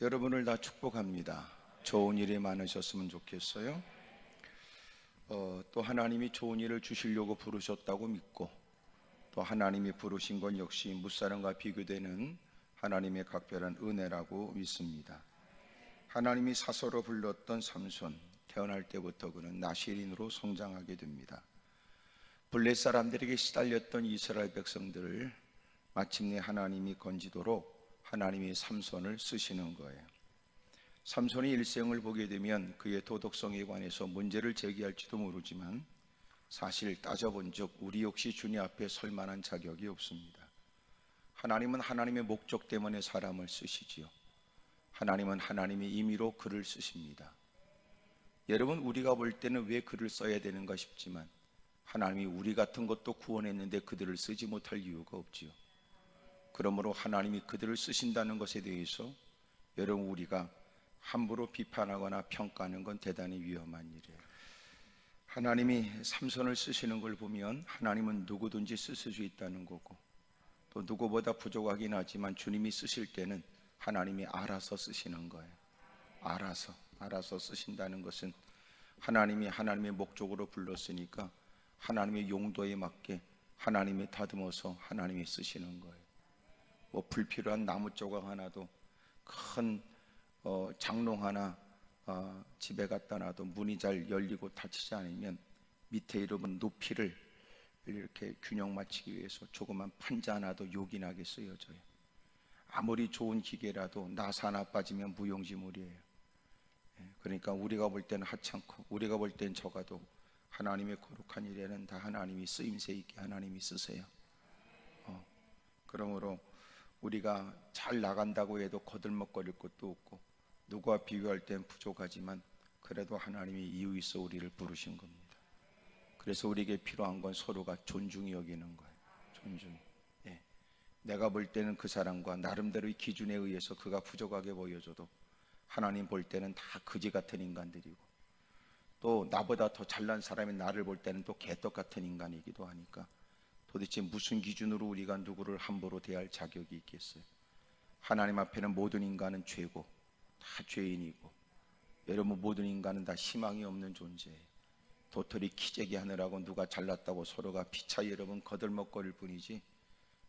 여러분을 다 축복합니다. 좋은 일이 많으셨으면 좋겠어요. 또 하나님이 좋은 일을 주시려고 부르셨다고 믿고, 또 하나님이 부르신 건 역시 무사람과 비교되는 하나님의 각별한 은혜라고 믿습니다. 하나님이 사서로 불렀던 삼손, 태어날 때부터 그는 나실인으로 성장하게 됩니다. 블레 사람들에게 시달렸던 이스라엘 백성들을 마침내 하나님이 건지도록 하나님이 삼손을 쓰시는 거예요. 삼손이 일생을 보게 되면 그의 도덕성에 관해서 문제를 제기할지도 모르지만 사실 따져본 적 우리 역시 주님 앞에 설 만한 자격이 없습니다. 하나님은 하나님의 목적 때문에 사람을 쓰시지요. 하나님은 하나님의 임의로 글을 쓰십니다. 여러분, 우리가 볼 때는 왜 글을 써야 되는가 싶지만 하나님이 우리 같은 것도 구원했는데 그들을 쓰지 못할 이유가 없지요. 그러므로 하나님이 그들을 쓰신다는 것에 대해서 여러분, 우리가 함부로 비판하거나 평가하는 건 대단히 위험한 일이에요. 하나님이 삼손을 쓰시는 걸 보면 하나님은 누구든지 쓰실 수 있다는 거고, 또 누구보다 부족하긴 하지만 주님이 쓰실 때는 하나님이 알아서 쓰시는 거예요. 알아서 쓰신다는 것은 하나님이 하나님의 목적으로 불렀으니까 하나님의 용도에 맞게 하나님이 다듬어서 하나님이 쓰시는 거예요. 뭐 불필요한 나무 조각 하나도, 큰 장롱 하나 집에 갖다 놔도 문이 잘 열리고 닫히지 않으면 밑에 이름은 높이를 이렇게 균형 맞추기 위해서 조그만 판자 하나도 요긴하게 쓰여져요. 아무리 좋은 기계라도 나사 하나 빠지면 무용지물이에요. 그러니까 우리가 볼 때는 하찮고 우리가 볼 때는 적어도 하나님의 거룩한 일에는 다 하나님이 쓰임새 있게 하나님이 쓰세요. 그러므로 우리가 잘 나간다고 해도 거들먹거릴 것도 없고 누구와 비교할 땐 부족하지만 그래도 하나님이 이유 있어 우리를 부르신 겁니다. 그래서 우리에게 필요한 건 서로가 존중히 여기는 거예요. 존중. 내가 볼 때는 그 사람과 나름대로의 기준에 의해서 그가 부족하게 보여줘도 하나님 볼 때는 다 그지 같은 인간들이고, 또 나보다 더 잘난 사람이 나를 볼 때는 또 개떡 같은 인간이기도 하니까 도대체 무슨 기준으로 우리가 누구를 함부로 대할 자격이 있겠어요? 하나님 앞에는 모든 인간은 죄고 다 죄인이고, 여러분, 모든 인간은 다 희망이 없는 존재예요. 도토리 키재기 하느라고 누가 잘났다고 서로가 피차 여러분 거들먹거릴 뿐이지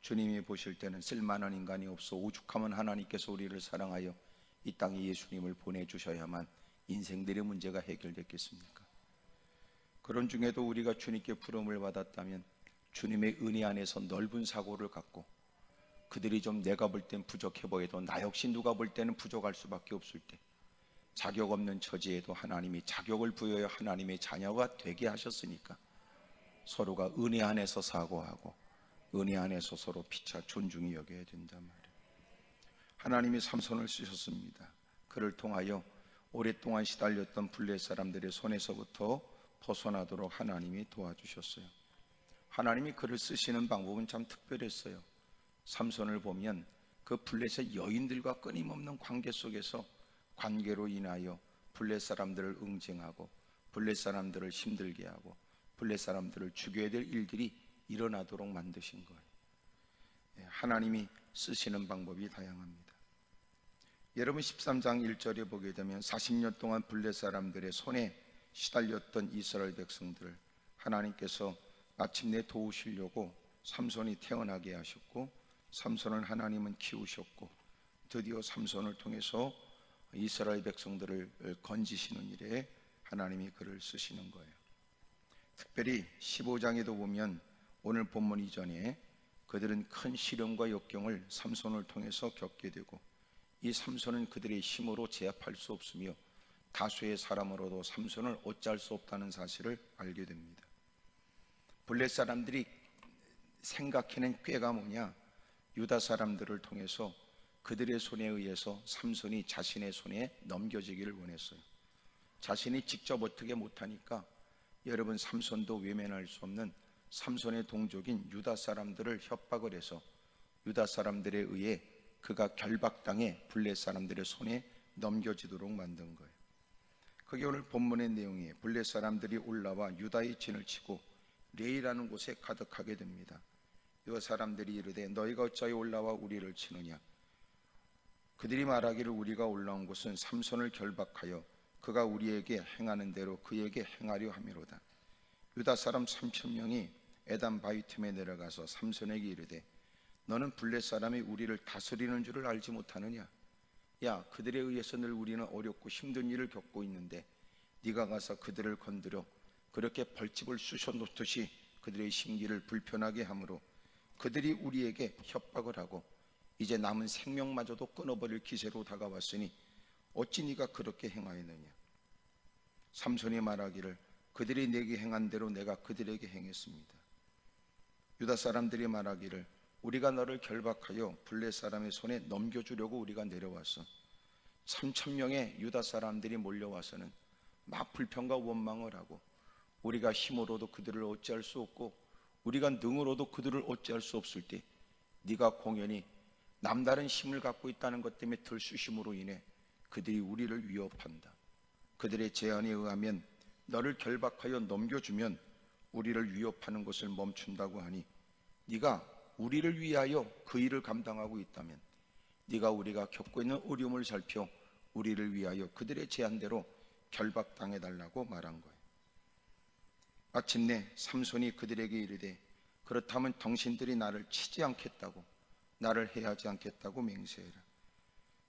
주님이 보실 때는 쓸만한 인간이 없어 오죽하면 하나님께서 우리를 사랑하여 이 땅에 예수님을 보내주셔야만 인생들의 문제가 해결됐겠습니까? 그런 중에도 우리가 주님께 부름을 받았다면 주님의 은혜 안에서 넓은 사고를 갖고, 그들이 좀 내가 볼 땐 부족해 보여도 나 역시 누가 볼 때는 부족할 수밖에 없을 때, 자격 없는 처지에도 하나님이 자격을 부여해 하나님의 자녀가 되게 하셨으니까 서로가 은혜 안에서 사고하고 은혜 안에서 서로 피차 존중히 여겨야 된단 말이에요. 하나님이 삼손을 쓰셨습니다. 그를 통하여 오랫동안 시달렸던 블레 사람들의 손에서부터 벗어나도록 하나님이 도와주셨어요. 하나님이 그를 쓰시는 방법은 참 특별했어요. 삼손을 보면 그 블레셋 여인들과 끊임없는 관계 속에서 관계로 인하여 블레 사람들을 응징하고 블레 사람들을 힘들게 하고 블레 사람들을 죽여야 될 일들이 일어나도록 만드신 거예요. 하나님이 쓰시는 방법이 다양합니다. 여러분, 13장 1절에 보게 되면 40년 동안 블레 사람들의 손에 시달렸던 이스라엘 백성들을 하나님께서 마침내 도우시려고 삼손이 태어나게 하셨고, 삼손을 하나님은 키우셨고, 드디어 삼손을 통해서 이스라엘 백성들을 건지시는 일에 하나님이 그를 쓰시는 거예요. 특별히 15장에도 보면 오늘 본문 이전에 그들은 큰 시련과 역경을 삼손을 통해서 겪게 되고, 이 삼손은 그들의 힘으로 제압할 수 없으며 다수의 사람으로도 삼손을 어찌할 수 없다는 사실을 알게 됩니다. 블레 사람들이 생각해낸 꾀가 뭐냐? 유다 사람들을 통해서 그들의 손에 의해서 삼손이 자신의 손에 넘겨지기를 원했어요. 자신이 직접 어떻게 못하니까 여러분, 삼손도 외면할 수 없는 삼손의 동족인 유다 사람들을 협박을 해서 유다 사람들에 의해 그가 결박당해 블레 사람들의 손에 넘겨지도록 만든 거예요. 그게 오늘 본문의 내용이에요. 블레 사람들이 올라와 유다의 진을 치고 레이라는 곳에 가득하게 됩니다. 유다 사람들이 이르되 너희가 어찌하여 올라와 우리를 치느냐? 그들이 말하기를 우리가 올라온 곳은 삼손을 결박하여 그가 우리에게 행하는 대로 그에게 행하려 함이로다. 유다 사람 3,000명이 에단 바위 틈에 내려가서 삼손에게 이르되 너는 블레 사람이 우리를 다스리는 줄을 알지 못하느냐? 야, 그들에 의해서 늘 우리는 어렵고 힘든 일을 겪고 있는데 네가 가서 그들을 건드려 그렇게 벌집을 쑤셔 놓듯이 그들의 심기를 불편하게 하므로 그들이 우리에게 협박을 하고 이제 남은 생명마저도 끊어버릴 기세로 다가왔으니 어찌 네가 그렇게 행하였느냐? 삼손이 말하기를 그들이 내게 행한 대로 내가 그들에게 행했습니다. 유다 사람들이 말하기를 우리가 너를 결박하여 블레 사람의 손에 넘겨주려고 우리가 내려왔어. 3,000명의 유다 사람들이 몰려와서는 막 불평과 원망을 하고 우리가 힘으로도 그들을 어찌할 수 없고 우리가 능으로도 그들을 어찌할 수 없을 때 네가 공연히 남다른 힘을 갖고 있다는 것 때문에 들쑤심으로 인해 그들이 우리를 위협한다. 그들의 제안에 의하면 너를 결박하여 넘겨주면 우리를 위협하는 것을 멈춘다고 하니 네가 우리를 위하여 그 일을 감당하고 있다면 네가 우리가 겪고 있는 어려움을 살펴 우리를 위하여 그들의 제안대로 결박당해달라고 말한 거예요. 마침내 삼손이 그들에게 이르되 그렇다면 당신들이 나를 치지 않겠다고 나를 해하지 않겠다고 맹세해라.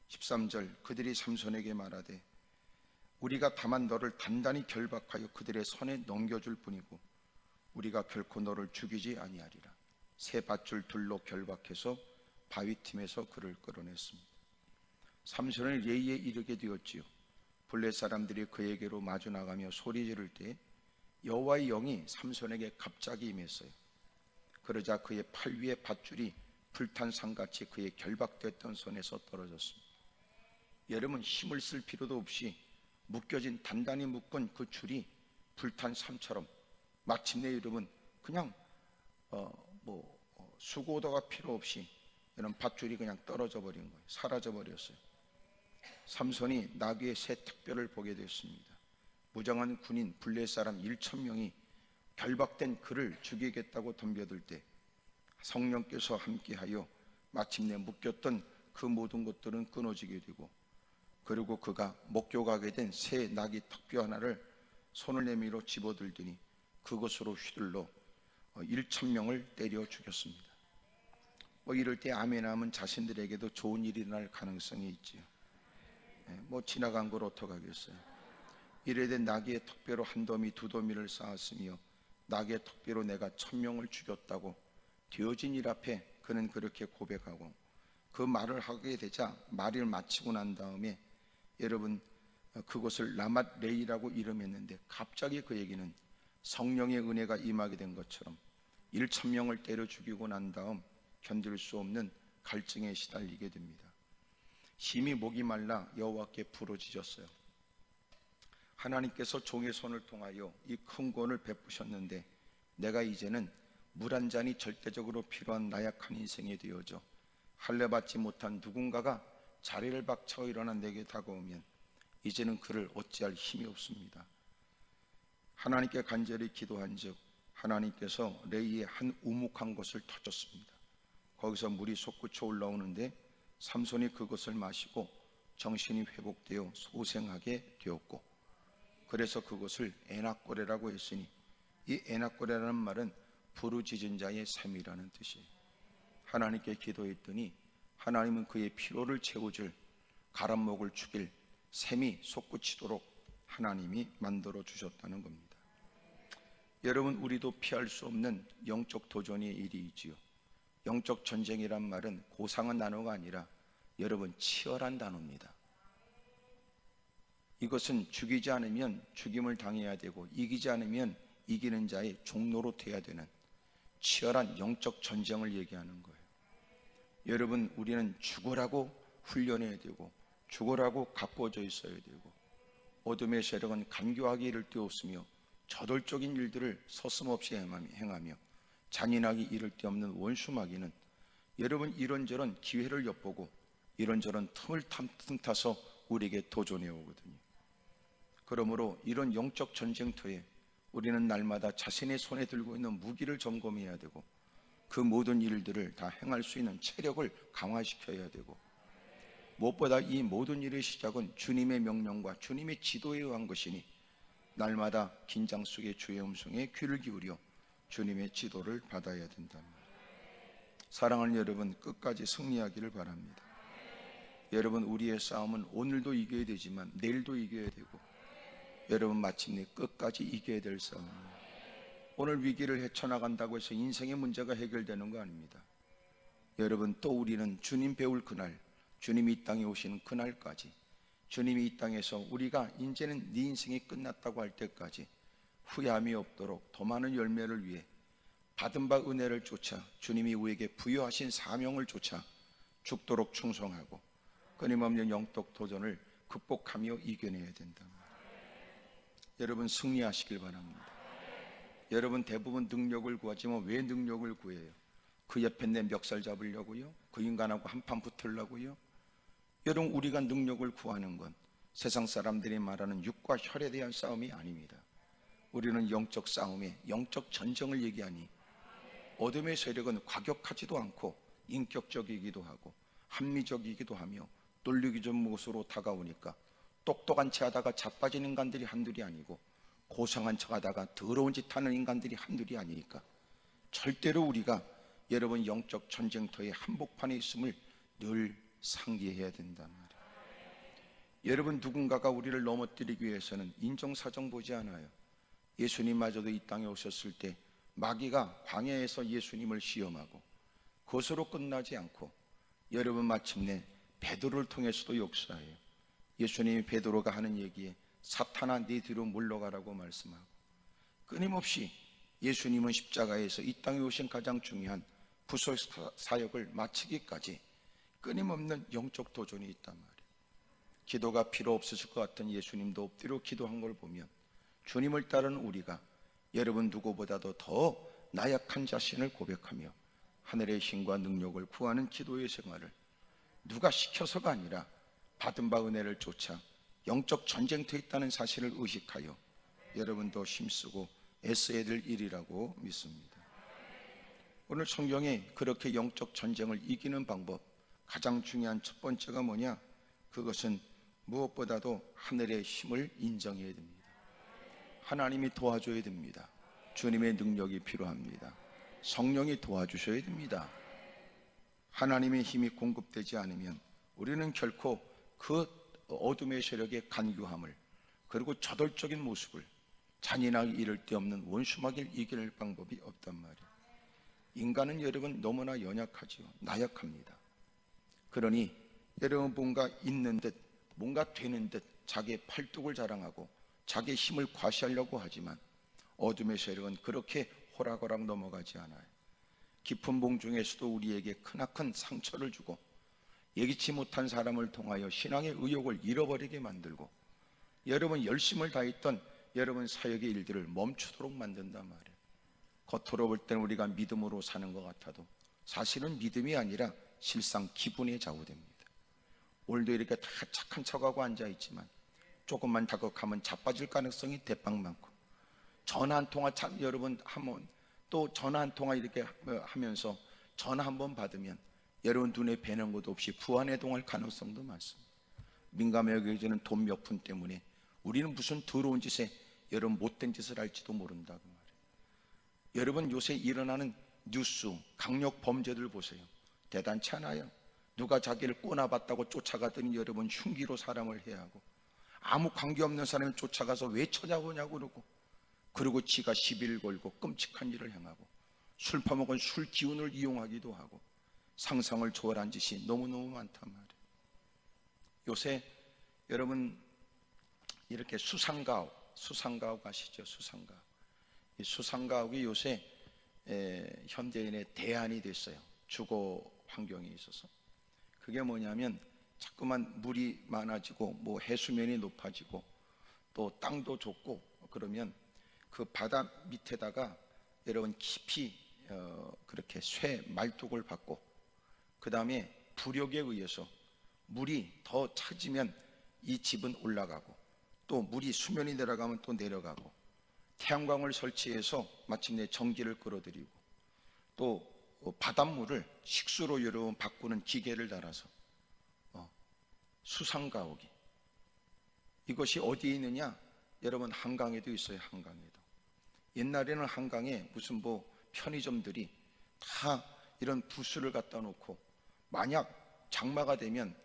13절 그들이 삼손에게 말하되 우리가 다만 너를 단단히 결박하여 그들의 손에 넘겨줄 뿐이고 우리가 결코 너를 죽이지 아니하리라. 새 밧줄 둘로 결박해서 바위 틈에서 그를 끌어냈습니다. 삼손은 예의에 이르게 되었지요. 블레 사람들이 그에게로 마주 나가며 소리 지를 때 여호와의 영이 삼손에게 갑자기 임했어요. 그러자 그의 팔 위에 밧줄이 불탄 상같이 그의 결박됐던 손에서 떨어졌습니다. 여러분, 힘을 쓸 필요도 없이 묶여진 단단히 묶은 그 줄이 불탄 삶처럼 마침내 여러분 그냥 수고도가 필요 없이 이런 밧줄이 그냥 떨어져 버린 거예요. 사라져 버렸어요. 삼손이 나귀의 새 특별을 보게 됐습니다. 무장한 군인 블레 사람 1,000명이 결박된 그를 죽이겠다고 덤벼들 때 성령께서 함께하여 마침내 묶였던 그 모든 것들은 끊어지게 되고 그리고 그가 목욕하게 된 새 나귀 턱뼈 하나를 손을 내밀어 집어들더니 그것으로 휘둘러 1,000명을 때려 죽였습니다. 이럴 때 아멘하면 자신들에게도 좋은 일이 날 가능성이 있지요. 지나간 걸 어떡하겠어요. 이래된 나귀의 턱뼈로 한 더미 두 더미를 쌓았으며 나귀의 턱뼈로 내가 1,000명을 죽였다고 되어진 일 앞에 그는 그렇게 고백하고 그 말을 하게 되자 말을 마치고 난 다음에 여러분 그곳을 라맛 레이라고 이름했는데 갑자기 그에게는 성령의 은혜가 임하게 된 것처럼 1,000명을 때려 죽이고 난 다음 견딜 수 없는 갈증에 시달리게 됩니다. 심히 목이 말라 여호와께 부르짖었어요. 하나님께서 종의 손을 통하여 이 큰 구원을 베푸셨는데 내가 이제는 물 한 잔이 절대적으로 필요한 나약한 인생이 되어져 할례받지 못한 누군가가 자리를 박차고 일어나 내게 다가오면 이제는 그를 어찌할 힘이 없습니다. 하나님께 간절히 기도한 즉 하나님께서 레이의 한 우묵한 곳을 터졌습니다. 거기서 물이 솟구쳐 올라오는데 삼손이 그것을 마시고 정신이 회복되어 소생하게 되었고 그래서 그것을 에낙고레라고 했으니 이 에낙고레라는 말은 부르짖은 자의 샘이라는 뜻이에요. 하나님께 기도했더니 하나님은 그의 피로를 채워줄 가람목을 죽일 샘이 솟구치도록 하나님이 만들어 주셨다는 겁니다. 여러분, 우리도 피할 수 없는 영적 도전의 일이 있지요. 영적 전쟁이란 말은 고상한 단어가 아니라 여러분 치열한 단어입니다. 이것은 죽이지 않으면 죽임을 당해야 되고 이기지 않으면 이기는 자의 종로로 돼야 되는 치열한 영적 전쟁을 얘기하는 거예요. 여러분, 우리는 죽으라고 훈련해야 되고 죽으라고 가꿔져 있어야 되고 어둠의 세력은 간교하기 이를 데 없으며 저돌적인 일들을 서슴없이 행하며 잔인하기 이를 데 없는 원수마귀는 여러분 이런저런 기회를 엿보고 이런저런 틈을 틈타서 우리에게 도전해 오거든요. 그러므로 이런 영적 전쟁터에 우리는 날마다 자신의 손에 들고 있는 무기를 점검해야 되고 그 모든 일들을 다 행할 수 있는 체력을 강화시켜야 되고 무엇보다 이 모든 일의 시작은 주님의 명령과 주님의 지도에 의한 것이니 날마다 긴장 속의 주의 음성에 귀를 기울여 주님의 지도를 받아야 된다. 사랑하는 여러분, 끝까지 승리하기를 바랍니다. 여러분, 우리의 싸움은 오늘도 이겨야 되지만 내일도 이겨야 되고, 여러분 마침내 끝까지 이겨야 될 싸움입니다. 오늘 위기를 헤쳐나간다고 해서 인생의 문제가 해결되는 거 아닙니다. 여러분, 또 우리는 주님 배울 그날, 주님이 이 땅에 오시는 그날까지, 주님이 이 땅에서 우리가 이제는 네 인생이 끝났다고 할 때까지 후회함이 없도록 더 많은 열매를 위해 받은 바 은혜를 쫓아 주님이 우리에게 부여하신 사명을 쫓아 죽도록 충성하고 끊임없는 영적 도전을 극복하며 이겨내야 된다. 여러분, 승리하시길 바랍니다. 여러분, 대부분 능력을 구하지만 왜 능력을 구해요? 그 옆에 내 멱살 잡으려고요? 그 인간하고 한판 붙으려고요? 여러분, 우리가 능력을 구하는 건 세상 사람들이 말하는 육과 혈에 대한 싸움이 아닙니다. 우리는 영적 싸움에 영적 전쟁을 얘기하니, 어둠의 세력은 과격하지도 않고 인격적이기도 하고 합리적이기도 하며 뚫리기 전 못으로 다가오니까 똑똑한 체 하다가 자빠진 인간들이 한둘이 아니고 고상한 척 하다가 더러운 짓 하는 인간들이 한둘이 아니니까 절대로 우리가 여러분 영적 전쟁터의 한복판에 있음을 늘 상기해야 된단 말이에요. 여러분, 누군가가 우리를 넘어뜨리기 위해서는 인정사정 보지 않아요. 예수님마저도 이 땅에 오셨을 때 마귀가 광야에서 예수님을 시험하고 그것으로 끝나지 않고 여러분 마침내 베드로를 통해서도 역사해요. 예수님이 베드로가 하는 얘기에 사탄아 네 뒤로 물러가라고 말씀하고, 끊임없이 예수님은 십자가에서 이 땅에 오신 가장 중요한 부속 사역을 마치기까지 끊임없는 영적 도전이 있단 말이에요. 기도가 필요 없으실 것 같은 예수님도 엎드려 기도한 걸 보면 주님을 따르는 우리가 여러분 누구보다도 더 나약한 자신을 고백하며 하늘의 힘과 능력을 구하는 기도의 생활을 누가 시켜서가 아니라 받은 바 은혜를 쫓아 영적 전쟁터에 있다는 사실을 의식하여 여러분도 힘쓰고 애써야 될 일이라고 믿습니다. 오늘 성경에 그렇게 영적 전쟁을 이기는 방법, 가장 중요한 첫 번째가 뭐냐? 그것은 무엇보다도 하늘의 힘을 인정해야 됩니다. 하나님이 도와줘야 됩니다. 주님의 능력이 필요합니다. 성령이 도와주셔야 됩니다. 하나님의 힘이 공급되지 않으면 우리는 결코 그 어둠의 세력의 간교함을, 그리고 저돌적인 모습을, 잔인하게 이를 데 없는 원수마귀를 이길 방법이 없단 말이에요. 인간은 여러분 너무나 연약하지요. 나약합니다. 그러니 여러분 뭔가 있는 듯, 뭔가 되는 듯 자기의 팔뚝을 자랑하고 자기의 힘을 과시하려고 하지만 어둠의 세력은 그렇게 호락호락 넘어가지 않아요. 깊은 몽 중에서도 우리에게 크나큰 상처를 주고 예기치 못한 사람을 통하여 신앙의 의욕을 잃어버리게 만들고 여러분 열심을 다했던 여러분 사역의 일들을 멈추도록 만든단 말이에요. 겉으로 볼 때는 우리가 믿음으로 사는 것 같아도 사실은 믿음이 아니라 실상 기분에 좌우됩니다. 오늘도 이렇게 다 착한 척하고 앉아있지만 조금만 자극하면 자빠질 가능성이 대빵 많고, 전화 한 통화 참 여러분 하면, 또 전화 한 통화 이렇게 하면서 전화 한 번 받으면 여러분 눈에 뵈는 것도 없이 부안해동할 가능성도 많습니다. 민감하게 여겨지는 돈 몇 푼 때문에 우리는 무슨 더러운 짓에 여러분 못된 짓을 할지도 모른다고 말이에요. 여러분 요새 일어나는 뉴스, 강력 범죄들 보세요. 대단치 않아요? 누가 자기를 꼬나봤다고 쫓아가더니 여러분 흉기로 사람을 해하고, 아무 관계없는 사람을 쫓아가서 왜 찾아오냐고 그러고, 그리고 지가 시비를 걸고 끔찍한 일을 행하고, 술 퍼먹은 술 기운을 이용하기도 하고, 상상을 초월한 짓이 너무너무 많단 말이에요. 요새 여러분 이렇게 수상가옥 아시죠? 수상가옥. 이 수상가옥이 요새 현대인의 대안이 됐어요. 주거 환경에 있어서. 그게 뭐냐면 자꾸만 물이 많아지고 뭐 해수면이 높아지고 또 땅도 좁고 그러면 그 바다 밑에다가 여러분 깊이 그렇게 쇠 말뚝을 박고, 그 다음에 부력에 의해서 물이 더 차지면 이 집은 올라가고, 또 물이 수면이 내려가면 또 내려가고, 태양광을 설치해서 마침내 전기를 끌어들이고, 또 바닷물을 식수로 여러분 바꾸는 기계를 달아서 수상가옥이. 이것이 어디에 있느냐? 여러분, 한강에도 있어요. 한강에도. 옛날에는 한강에 무슨 편의점들이 다 이런 부스를 갖다 놓고, 만약 장마가 되면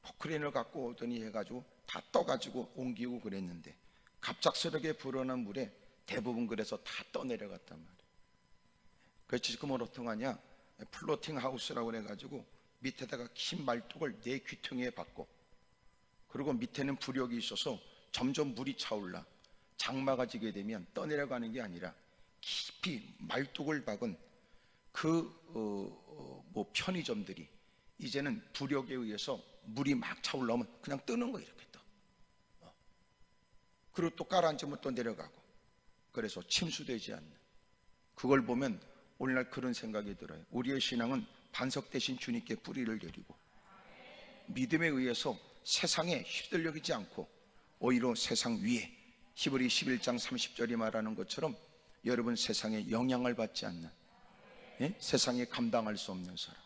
포크레인을 갖고 오더니 해가지고 다 떠가지고 옮기고 그랬는데, 갑작스럽게 불어난 물에 대부분 그래서 다 떠내려갔단 말이에요. 그래서 지금은 어떻게 하냐? 플로팅 하우스라고 해가지고 밑에다가 긴 말뚝을 네 귀퉁이에 박고, 그리고 밑에는 부력이 있어서 점점 물이 차올라 장마가 지게 되면 떠내려가는 게 아니라 깊이 말뚝을 박은 편의점들이 이제는 부력에 의해서 물이 막 차올라오면 그냥 뜨는 거예요. 이렇게 떠. 그리고 또 깔아앉으면 또 내려가고, 그래서 침수되지 않는. 그걸 보면 오늘날 그런 생각이 들어요. 우리의 신앙은 반석 대신 주님께 뿌리를 내리고, 믿음에 의해서 세상에 휩쓸려지지 않고 오히려 세상 위에, 히브리 11장 30절이 말하는 것처럼 여러분, 세상에 영향을 받지 않는, 세상에 감당할 수 없는 사람,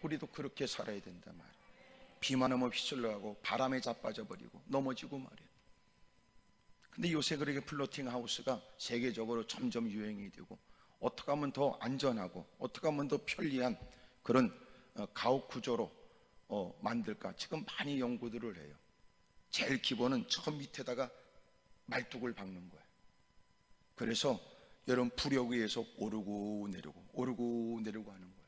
우리도 그렇게 살아야 된단 말이에요. 비만 오면 휩쓸려가고 바람에 자빠져버리고 넘어지고 말이에요. 근데 요새 그렇게 플로팅 하우스가 세계적으로 점점 유행이 되고, 어떻게 하면 더 안전하고 어떻게 하면 더 편리한 그런 가옥 구조로 만들까 지금 많이 연구들을 해요. 제일 기본은 저 밑에다가 말뚝을 박는 거예요. 그래서 여러분, 부력 위에서 오르고 내리고 오르고 내리고 하는 거예요.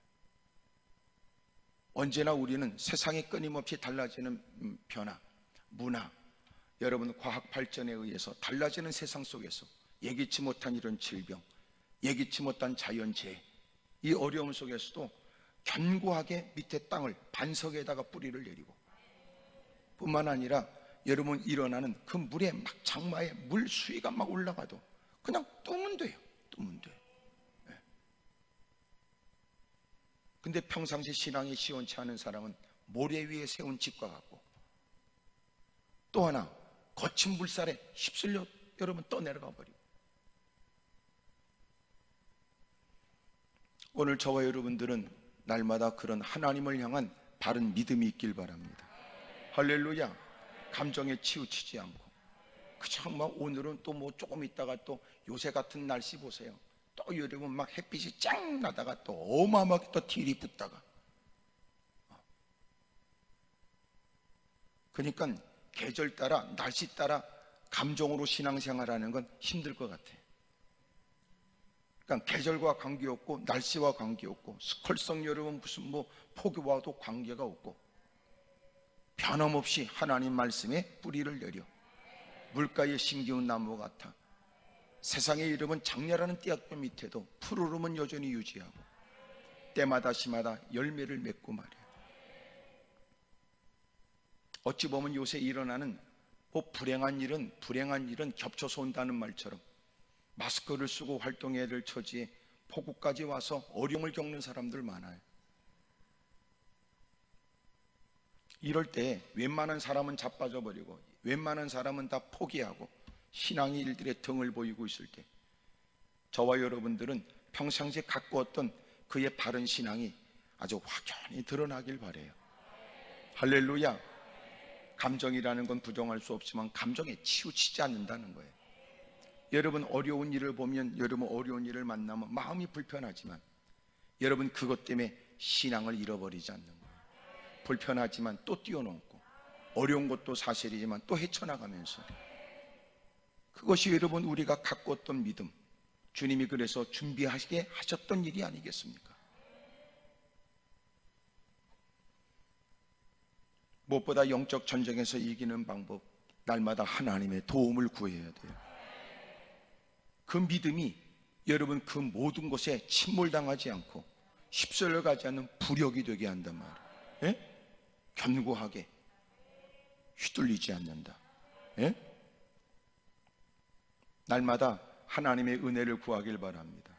언제나 우리는 세상이 끊임없이 달라지는 변화, 문화, 여러분, 과학 발전에 의해서 달라지는 세상 속에서 예기치 못한 이런 질병, 예기치 못한 자연재해, 이 어려움 속에서도 견고하게 밑에 땅을, 반석에다가 뿌리를 내리고, 뿐만 아니라 여러분, 일어나는 그 물에 막 장마에 물 수위가 막 올라가도 그냥 뜨면 돼요. 뜨면 돼. 근데 평상시 신앙이 시원치 않은 사람은 모래 위에 세운 집과 같고, 또 하나 거친 물살에 휩쓸려 여러분 떠내려가 버리고. 오늘 저와 여러분들은 날마다 그런 하나님을 향한 바른 믿음이 있길 바랍니다. 할렐루야. 감정에 치우치지 않고, 그저 오늘은 또 조금 있다가 또 요새 같은 날씨 보세요. 또 여러분 막 햇빛이 짱 나다가 또 어마어마하게 또 딜이 붙다가. 그러니까 계절 따라, 날씨 따라 감정으로 신앙생활하는 건 힘들 것 같아요. 그러니까 계절과 관계없고 날씨와 관계없고 스컬성 여러분 무슨 폭우와도 관계가 없고, 변함없이 하나님 말씀에 뿌리를 내려 물가에 심기운 나무 같아 세상의 이름은 장렬하는 띠약볕 밑에도 푸르름은 여전히 유지하고 때마다 시마다 열매를 맺고 말이야. 어찌 보면 요새 일어나는 불행한 일은 겹쳐서 온다는 말처럼 마스크를 쓰고 활동해야 될 처지에 폭우까지 와서 어려움을 겪는 사람들 많아요. 이럴 때 웬만한 사람은 자빠져 버리고 웬만한 사람은 다 포기하고 신앙의 일들에 등을 보이고 있을 때, 저와 여러분들은 평상시에 갖고 왔던 그의 바른 신앙이 아주 확연히 드러나길 바라요. 할렐루야. 감정이라는 건 부정할 수 없지만 감정에 치우치지 않는다는 거예요. 여러분, 어려운 일을 보면, 여러분 어려운 일을 만나면 마음이 불편하지만 여러분 그것 때문에 신앙을 잃어버리지 않는 거예요. 불편하지만 또 뛰어넘고, 어려운 것도 사실이지만 또 헤쳐나가면서, 그것이 여러분 우리가 갖고 왔던 믿음, 주님이 그래서 준비하시게 하셨던 일이 아니겠습니까? 무엇보다 영적 전쟁에서 이기는 방법, 날마다 하나님의 도움을 구해야 돼요. 그 믿음이 여러분 그 모든 것에 침몰당하지 않고 휩쓸려 가지 않는 부력이 되게 한단 말이에요. 예? 견고하게 휘둘리지 않는다. 예? 날마다 하나님의 은혜를 구하길 바랍니다.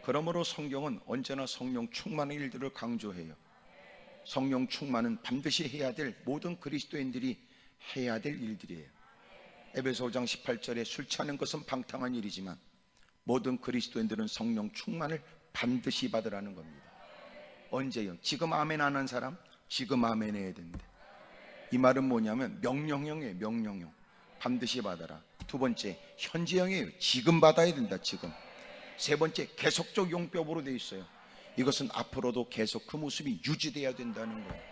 그러므로 성경은 언제나 성령 충만의 일들을 강조해요. 성령 충만은 반드시 해야 될, 모든 그리스도인들이 해야 될 일들이에요. 에베소 5장 18절에 술 취하는 것은 방탕한 일이지만 모든 그리스도인들은 성령 충만을 반드시 받으라는 겁니다. 언제요? 지금 아멘 안 한 사람? 지금 아멘 해야 됩니다. 이 말은 뭐냐면 명령형이에요. 명령형. 반드시 받아라. 두 번째, 현재형이에요. 지금 받아야 된다. 지금. 세 번째, 계속적 용법으로 되어 있어요. 이것은 앞으로도 계속 그 모습이 유지돼야 된다는 거예요.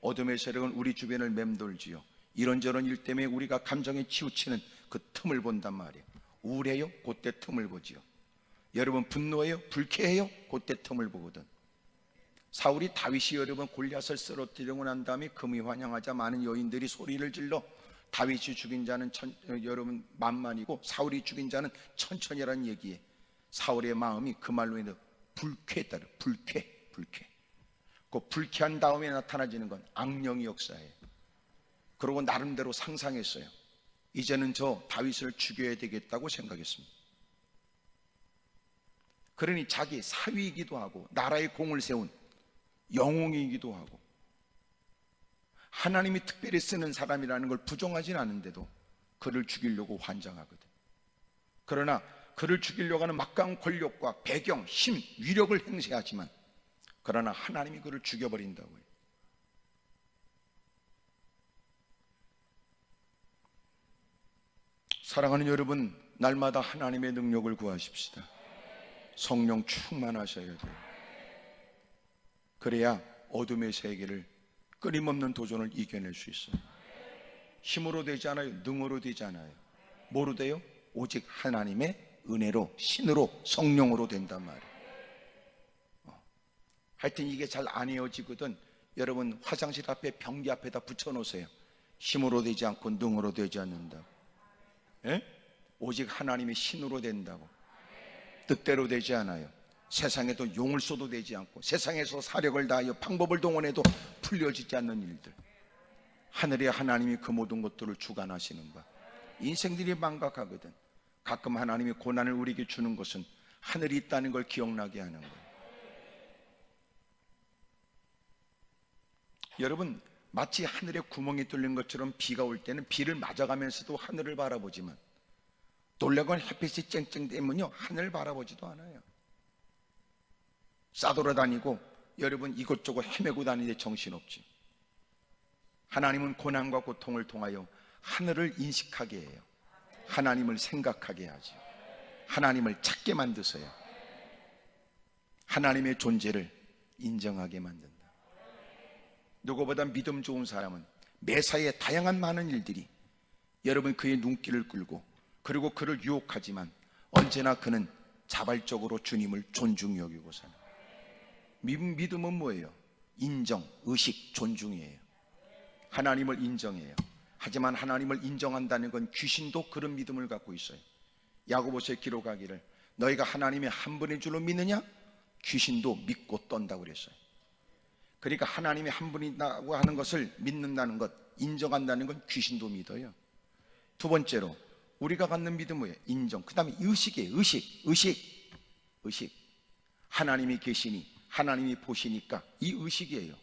어둠의 세력은 우리 주변을 맴돌지요. 이런저런 일 때문에 우리가 감정에 치우치는 그 틈을 본단 말이에요. 우울해요? 그때 틈을 보지요. 여러분 분노해요? 불쾌해요? 그때 틈을 보거든. 사울이 다윗이 여러분 골리앗을 쓰러뜨리고 난 다음에 금이 환영하자 많은 여인들이 소리를 질러 다윗이 죽인 자는 여러분 만만이고 사울이 죽인 자는 천천히라는 얘기에 사울의 마음이 그 말로 인해 불쾌했다. 불쾌. 그 불쾌한 다음에 나타나지는 건 악령의 역사예요. 그러고 나름대로 상상했어요. 이제는 저 다윗을 죽여야 되겠다고 생각했습니다. 그러니 자기 사위이기도 하고 나라의 공을 세운 영웅이기도 하고 하나님이 특별히 쓰는 사람이라는 걸 부정하지는 않은데도 그를 죽이려고 환장하거든. 그러나 그를 죽이려고 하는 막강한 권력과 배경, 힘, 위력을 행세하지만 그러나 하나님이 그를 죽여버린다고 해요. 사랑하는 여러분, 날마다 하나님의 능력을 구하십시다. 성령 충만하셔야 돼요. 그래야 어둠의 세계를 끊임없는 도전을 이겨낼 수 있어요. 힘으로 되지 않아요. 능으로 되지 않아요. 뭐로 돼요? 오직 하나님의 은혜로, 신으로, 성령으로 된단 말이에요. 하여튼 이게 잘 안 헤어지거든. 여러분 화장실 앞에 변기 앞에다 붙여놓으세요. 힘으로 되지 않고 능으로 되지 않는다고. 예? 오직 하나님의 신으로 된다고. 뜻대로 되지 않아요. 세상에도 용을 써도 되지 않고 세상에서 사력을 다하여 방법을 동원해도 풀려지지 않는 일들, 하늘의 하나님이 그 모든 것들을 주관하시는 바. 인생들이 망각하거든. 가끔 하나님이 고난을 우리에게 주는 것은 하늘이 있다는 걸 기억나게 하는 거예요. 여러분 마치 하늘에 구멍이 뚫린 것처럼 비가 올 때는 비를 맞아가면서도 하늘을 바라보지만 놀라건 햇빛이 쨍쨍되면요 하늘을 바라보지도 않아요. 싸돌아다니고 여러분 이것저것 헤매고 다니는데 정신없지. 하나님은 고난과 고통을 통하여 하늘을 인식하게 해요. 하나님을 생각하게 하죠. 하나님을 찾게 만드세요. 하나님의 존재를 인정하게 만든다. 누구보다 믿음 좋은 사람은 매사에 다양한 많은 일들이 여러분 그의 눈길을 끌고 그리고 그를 유혹하지만 언제나 그는 자발적으로 주님을 존중히 여기고 사는. 믿음은 뭐예요? 인정, 의식, 존중이에요. 하나님을 인정해요. 하지만 하나님을 인정한다는 건 귀신도 그런 믿음을 갖고 있어요. 야고보서에 기록하기를 너희가 하나님의 한 분인 줄로 믿느냐? 귀신도 믿고 떤다고 그랬어요. 그러니까 하나님이 한 분이라고 하는 것을 믿는다는 것, 인정한다는 건 귀신도 믿어요. 두 번째로 우리가 갖는 믿음은 뭐예요? 인정. 그 다음에 의식이에요. 의식. 하나님이 계시니 하나님이 보시니까 이 의식이에요.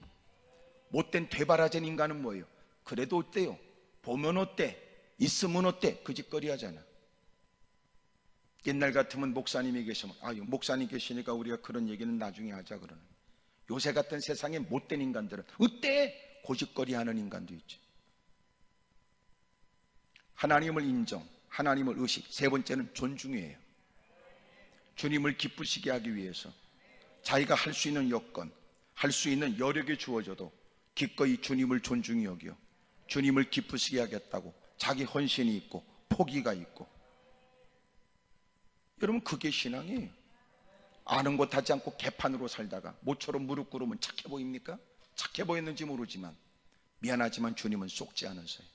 못된 되바라진 인간은 뭐예요? 그래도 어때요? 보면 어때? 있으면 어때? 그 짓거리 하잖아. 옛날 같으면 목사님이 계시면 목사님 계시니까 우리가 그런 얘기는 나중에 하자 그러는. 요새 같은 세상에 못된 인간들은 어때? 고짓거리 하는 인간도 있지. 하나님을 인정, 하나님을 의식. 세 번째는 존중이에요. 주님을 기쁘시게 하기 위해서 자기가 할 수 있는 여건, 할 수 있는 여력이 주어져도 기꺼이 주님을 존중히 여겨 주님을 기쁘시게 하겠다고 자기 헌신이 있고 포기가 있고. 여러분 그게 신앙이에요. 아는 것 하지 않고 개판으로 살다가 모처럼 무릎 꿇으면 착해 보입니까? 착해 보였는지 모르지만 미안하지만 주님은 속지 않으세요.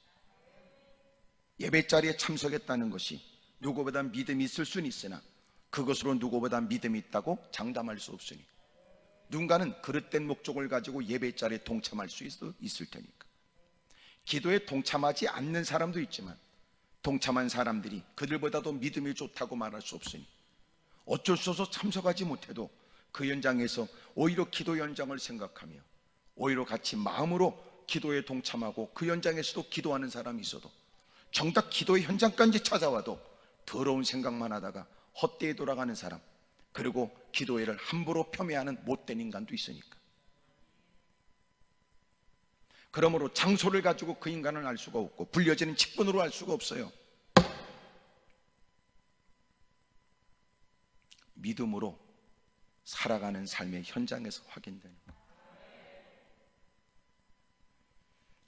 예배 자리에 참석했다는 것이 누구보다 믿음이 있을 수는 있으나 그것으로 누구보다 믿음이 있다고 장담할 수 없으니 누군가는 그릇된 목적을 가지고 예배 자리에 동참할 수 있을 테니까. 기도에 동참하지 않는 사람도 있지만 동참한 사람들이 그들보다도 믿음이 좋다고 말할 수 없으니 어쩔 수 없어 참석하지 못해도 그 현장에서 오히려 기도 현장을 생각하며 오히려 같이 마음으로 기도에 동참하고 그 현장에서도 기도하는 사람이 있어도 정작 기도의 현장까지 찾아와도 더러운 생각만 하다가 헛되이 돌아가는 사람, 그리고 기도회를 함부로 폄훼하는 못된 인간도 있으니까. 그러므로 장소를 가지고 그 인간을 알 수가 없고 불려지는 직분으로 알 수가 없어요. 믿음으로 살아가는 삶의 현장에서 확인되는 거예요.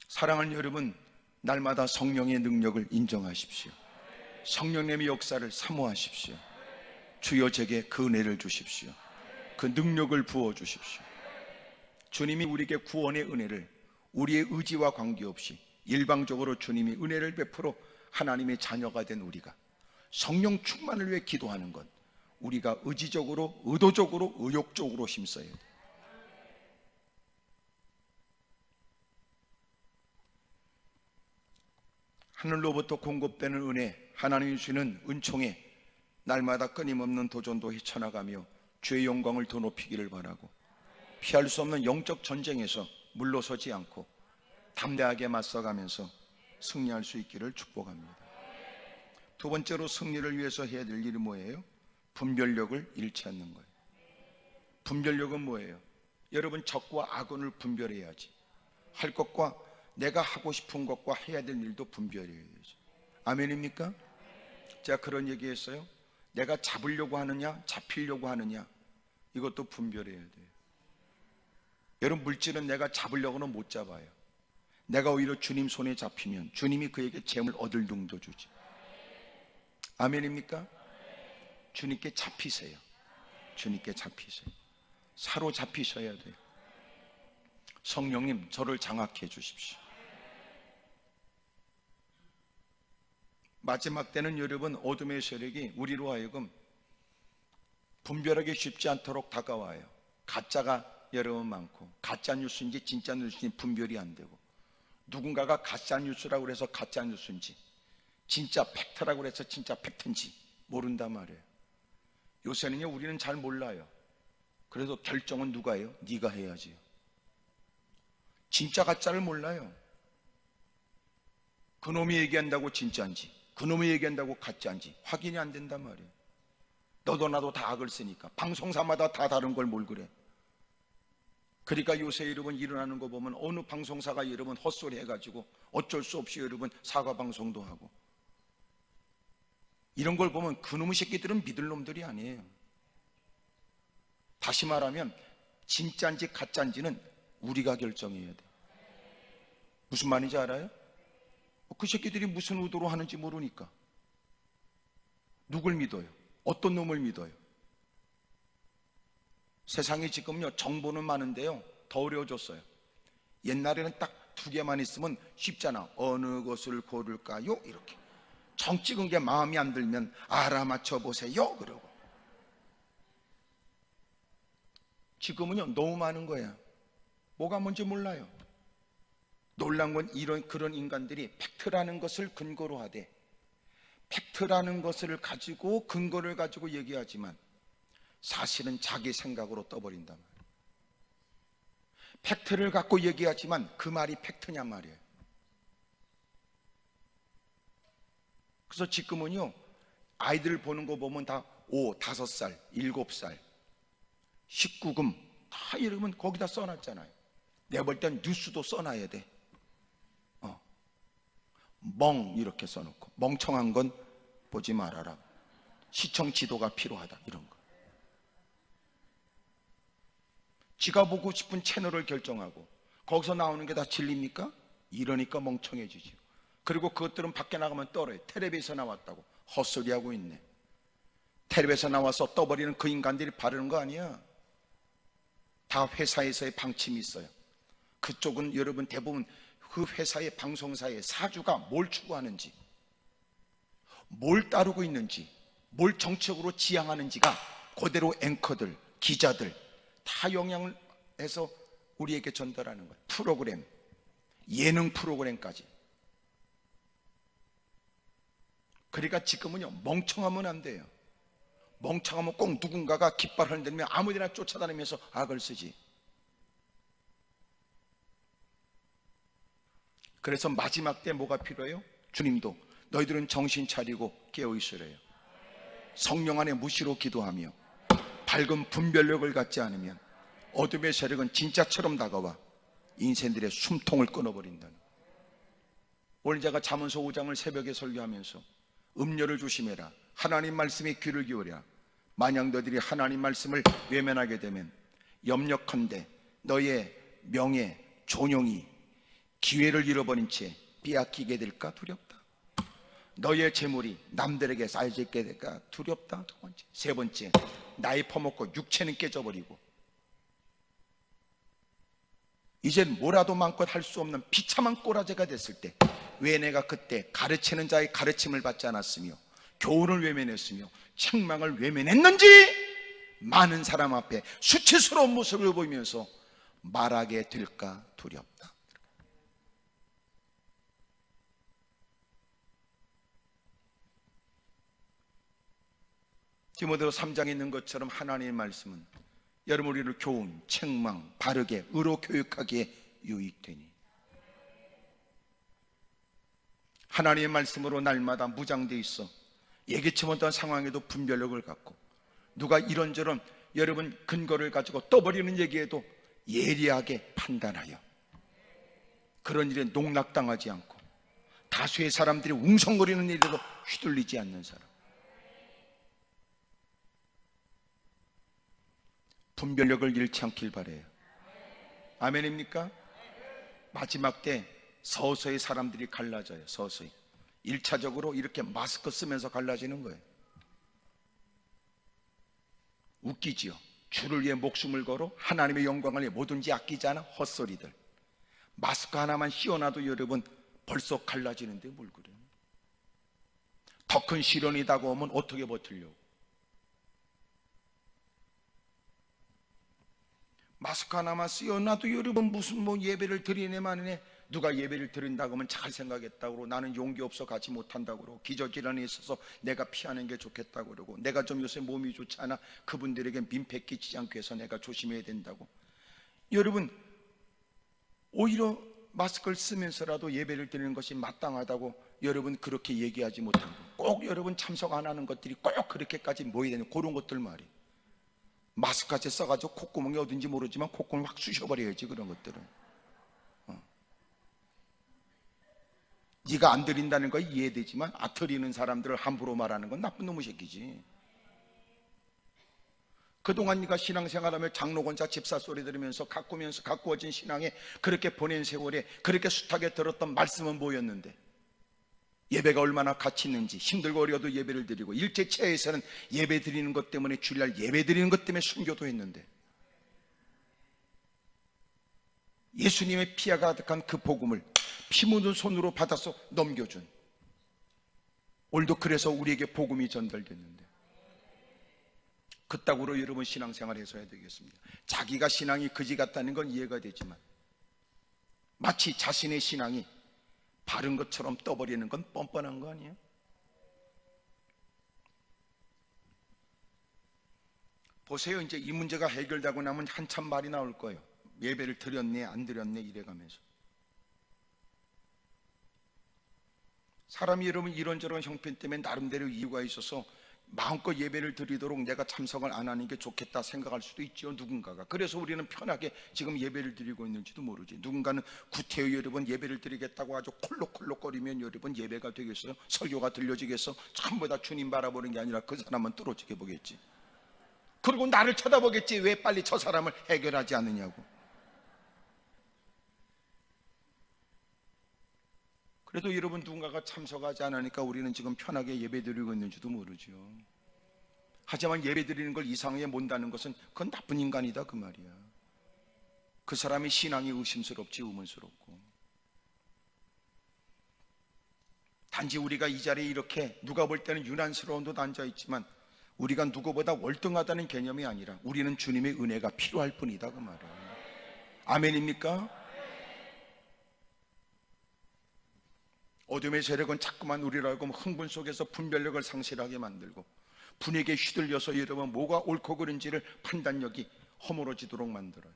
사랑하는 여러분, 날마다 성령의 능력을 인정하십시오. 성령님의 역사를 사모하십시오. 주여 제게 그 은혜를 주십시오. 그 능력을 부어주십시오. 주님이 우리에게 구원의 은혜를 우리의 의지와 관계없이 일방적으로 주님이 은혜를 베풀어 하나님의 자녀가 된 우리가 성령 충만을 위해 기도하는 것, 우리가 의지적으로, 의도적으로, 의욕적으로 힘써야 돼요. 하늘로부터 공급되는 은혜, 하나님이 주시는 은총에 날마다 끊임없는 도전도 헤쳐나가며 주의 영광을 더 높이기를 바라고, 피할 수 없는 영적 전쟁에서 물러서지 않고 담대하게 맞서가면서 승리할 수 있기를 축복합니다. 두 번째로 승리를 위해서 해야 될 일이 뭐예요? 분별력을 잃지 않는 거예요. 분별력은 뭐예요? 여러분, 적과 악을 분별해야지. 할 것과 내가 하고 싶은 것과 해야 될 일도 분별해야죠. 아멘입니까? 제가 그런 얘기했어요. 내가 잡으려고 하느냐 잡히려고 하느냐, 이것도 분별해야 돼요. 여러분, 물질은 내가 잡으려고는 못 잡아요. 내가 오히려 주님 손에 잡히면 주님이 그에게 재물 얻을 능도 주지. 아멘입니까? 주님께 잡히세요. 주님께 잡히세요. 사로잡히셔야 돼요. 성령님, 저를 장악해 주십시오. 마지막 때는 여러분, 어둠의 세력이 우리로 하여금 분별하기 쉽지 않도록 다가와요. 가짜가 여러분 많고, 가짜 뉴스인지 진짜 뉴스인지 분별이 안 되고, 누군가가 가짜 뉴스라고 해서 가짜 뉴스인지 진짜 팩트라고 해서 진짜 팩트인지 모른단 말이에요. 요새는요, 우리는 잘 몰라요. 그래서 결정은 누가 해요? 네가 해야지요. 진짜 가짜를 몰라요. 그놈이 얘기한다고 진짜인지, 그놈이 얘기한다고 가짜인지 확인이 안 된단 말이에요. 너도 나도 다 악을 쓰니까 방송사마다 다 다른 걸 뭘 그래. 그러니까 요새 여러분 일어나는 거 보면 어느 방송사가 여러분 헛소리 해가지고 어쩔 수 없이 여러분 사과 방송도 하고, 이런 걸 보면 그놈의 새끼들은 믿을 놈들이 아니에요. 다시 말하면 진짜인지 가짜인지는 우리가 결정해야 돼. 무슨 말인지 알아요? 그 새끼들이 무슨 의도로 하는지 모르니까 누굴 믿어요? 어떤 놈을 믿어요? 세상에 지금요 정보는 많은데요 더 어려워졌어요. 옛날에는 딱 두 개만 있으면 쉽잖아. 어느 것을 고를까요? 이렇게 정 찍은 게 마음에 안 들면 알아맞혀 보세요 그러고. 지금은요 너무 많은 거야. 뭐가 뭔지 몰라요. 놀란 건 그런 인간들이 팩트라는 것을 근거로 하되, 팩트라는 것을 가지고 근거를 가지고 얘기하지만 사실은 자기 생각으로 떠버린단 말이에요. 팩트를 갖고 얘기하지만 그 말이 팩트냔 말이에요. 그래서 지금은요 아이들 보는 거 보면 다 5, 5살, 7살, 19금 다 이러면 거기다 써놨잖아요. 내가 볼 땐 뉴스도 써놔야 돼. 멍 이렇게 써놓고, 멍청한 건 보지 말아라, 시청 지도가 필요하다, 이런 거. 지가 보고 싶은 채널을 결정하고 거기서 나오는 게 다 진리입니까? 이러니까 멍청해지죠. 그리고 그것들은 밖에 나가면 떨어요. 텔레비에서 나왔다고 헛소리하고 있네. 텔레비에서 나와서 떠버리는 그 인간들이 바르는 거 아니야. 다 회사에서의 방침이 있어요. 그쪽은 여러분 대부분 그 회사의 방송사의 사주가 뭘 추구하는지, 뭘 따르고 있는지, 뭘 정책으로 지향하는지가 그대로 앵커들, 기자들 다 영향을 해서 우리에게 전달하는 거예요. 프로그램, 예능 프로그램까지. 그러니까 지금은요 멍청하면 안 돼요. 멍청하면 꼭 누군가가 깃발을 흔들면 아무데나 쫓아다니면서 악을 쓰지. 그래서 마지막 때 뭐가 필요해요? 주님도 너희들은 정신 차리고 깨어있으래요. 성령 안에 무시로 기도하며 밝은 분별력을 갖지 않으면 어둠의 세력은 진짜처럼 다가와 인생들의 숨통을 끊어버린다는. 오늘 제가 잠언서 5장을 새벽에 설교하면서 음료를 조심해라, 하나님 말씀에 귀를 기울여라. 만약 너희들이 하나님 말씀을 외면하게 되면 염려컨대 너의 명예, 존용이 기회를 잃어버린 채 빼앗기게 될까 두렵다. 너의 재물이 남들에게 쌓여지게 될까 두렵다. 두 번째. 세 번째, 나이 퍼먹고 육체는 깨져버리고 이젠 뭐라도 마음껏 할 수 없는 비참한 꼬라지가 됐을 때, 왜 내가 그때 가르치는 자의 가르침을 받지 않았으며 교훈을 외면했으며 책망을 외면했는지 많은 사람 앞에 수치스러운 모습을 보이면서 말하게 될까 두렵다. 디모데후서 3장에 있는 것처럼 하나님의 말씀은 여러분 우리를 교훈, 책망, 바르게 의로 교육하기에 유익되니, 하나님의 말씀으로 날마다 무장되어 있어 예기치 못한 상황에도 분별력을 갖고, 누가 이런저런 여러분 근거를 가지고 떠버리는 얘기에도 예리하게 판단하여 그런 일에 농락당하지 않고 다수의 사람들이 웅성거리는 일에도 휘둘리지 않는 사람, 분별력을 잃지 않길 바래요. 아멘입니까? 마지막 때 서서히 사람들이 갈라져요. 서서히 1차적으로 이렇게 마스크 쓰면서 갈라지는 거예요. 웃기지요. 주를 위해 목숨을 걸어 하나님의 영광을 위해 뭐든지 아끼지 않아 헛소리들. 마스크 하나만 씌워놔도 여러분 벌써 갈라지는데 뭘 그래요. 더 큰 시련이 다가오면 어떻게 버티려고. 마스크 하나만 씌워놔도 여러분 무슨 예배를 드리네 마네, 누가 예배를 드린다고 하면 잘 생각했다고 그러고, 나는 용기 없어 가지 못한다고 그러고, 기저질환이 있어서 내가 피하는 게 좋겠다고 그러고, 내가 좀 요새 몸이 좋지 않아 그분들에게 민폐 끼치지 않기 위해서 내가 조심해야 된다고. 여러분 오히려 마스크를 쓰면서라도 예배를 드리는 것이 마땅하다고 여러분 그렇게 얘기하지 못하고, 꼭 여러분 참석 안 하는 것들이 꼭 그렇게까지 모여야 되는 그런 것들 말이에요. 마스크까지 써가지고 콧구멍이 어딘지 모르지만 콧구멍을 확 쑤셔버려야지 그런 것들은. 네가 안 드린다는 거 이해되지만 드리는 사람들을 함부로 말하는 건 나쁜 놈의 새끼지. 그동안 네가 신앙생활하며 장로권자 집사 소리 들으면서 가꾸어진 신앙에 그렇게 보낸 세월에 그렇게 숱하게 들었던 말씀은 뭐였는데, 예배가 얼마나 가치 있는지, 힘들고 어려워도 예배를 드리고, 일제치하에서는 예배 드리는 것 때문에 주일날 예배 드리는 것 때문에 순교도 했는데, 예수님의 피가 가득한 그 복음을 피 묻은 손으로 받아서 넘겨준, 오늘도 그래서 우리에게 복음이 전달됐는데, 그따구로 여러분 신앙생활 해서야 되겠습니다. 자기가 신앙이 그지 같다는 건 이해가 되지만 마치 자신의 신앙이 바른 것처럼 떠버리는 건 뻔뻔한 거 아니에요? 보세요. 이제 이 문제가 해결되고 나면 한참 말이 나올 거예요. 예배를 드렸네 안 드렸네 이래가면서. 사람이 여러분 이런저런 형편 때문에 나름대로 이유가 있어서 마음껏 예배를 드리도록 내가 참석을 안 하는 게 좋겠다 생각할 수도 있죠, 누군가가. 그래서 우리는 편하게 지금 예배를 드리고 있는지도 모르지. 누군가는 구태여 여러분 예배를 드리겠다고 아주 콜록콜록거리면 여러분 예배가 되겠어요? 설교가 들려지겠어? 전부 다 주님 바라보는 게 아니라 그 사람은 떨어지게 보겠지. 그리고 나를 쳐다보겠지. 왜 빨리 저 사람을 해결하지 않느냐고. 그래도 여러분 누군가가 참석하지 않으니까 우리는 지금 편하게 예배드리고 있는지도 모르죠. 하지만 예배드리는 걸 이상하게 본다는 것은 그건 나쁜 인간이다 그 말이야. 그 사람의 신앙이 의심스럽지 의문스럽고. 단지 우리가 이 자리에 이렇게 누가 볼 때는 유난스러운 듯 앉아있지만 우리가 누구보다 월등하다는 개념이 아니라 우리는 주님의 은혜가 필요할 뿐이다 그 말이야. 아멘입니까? 어둠의 세력은 자꾸만 우리를 알고 흥분 속에서 분별력을 상실하게 만들고 분위기에 휘둘려서 여러분 뭐가 옳고 그른지를 판단력이 허물어지도록 만들어요.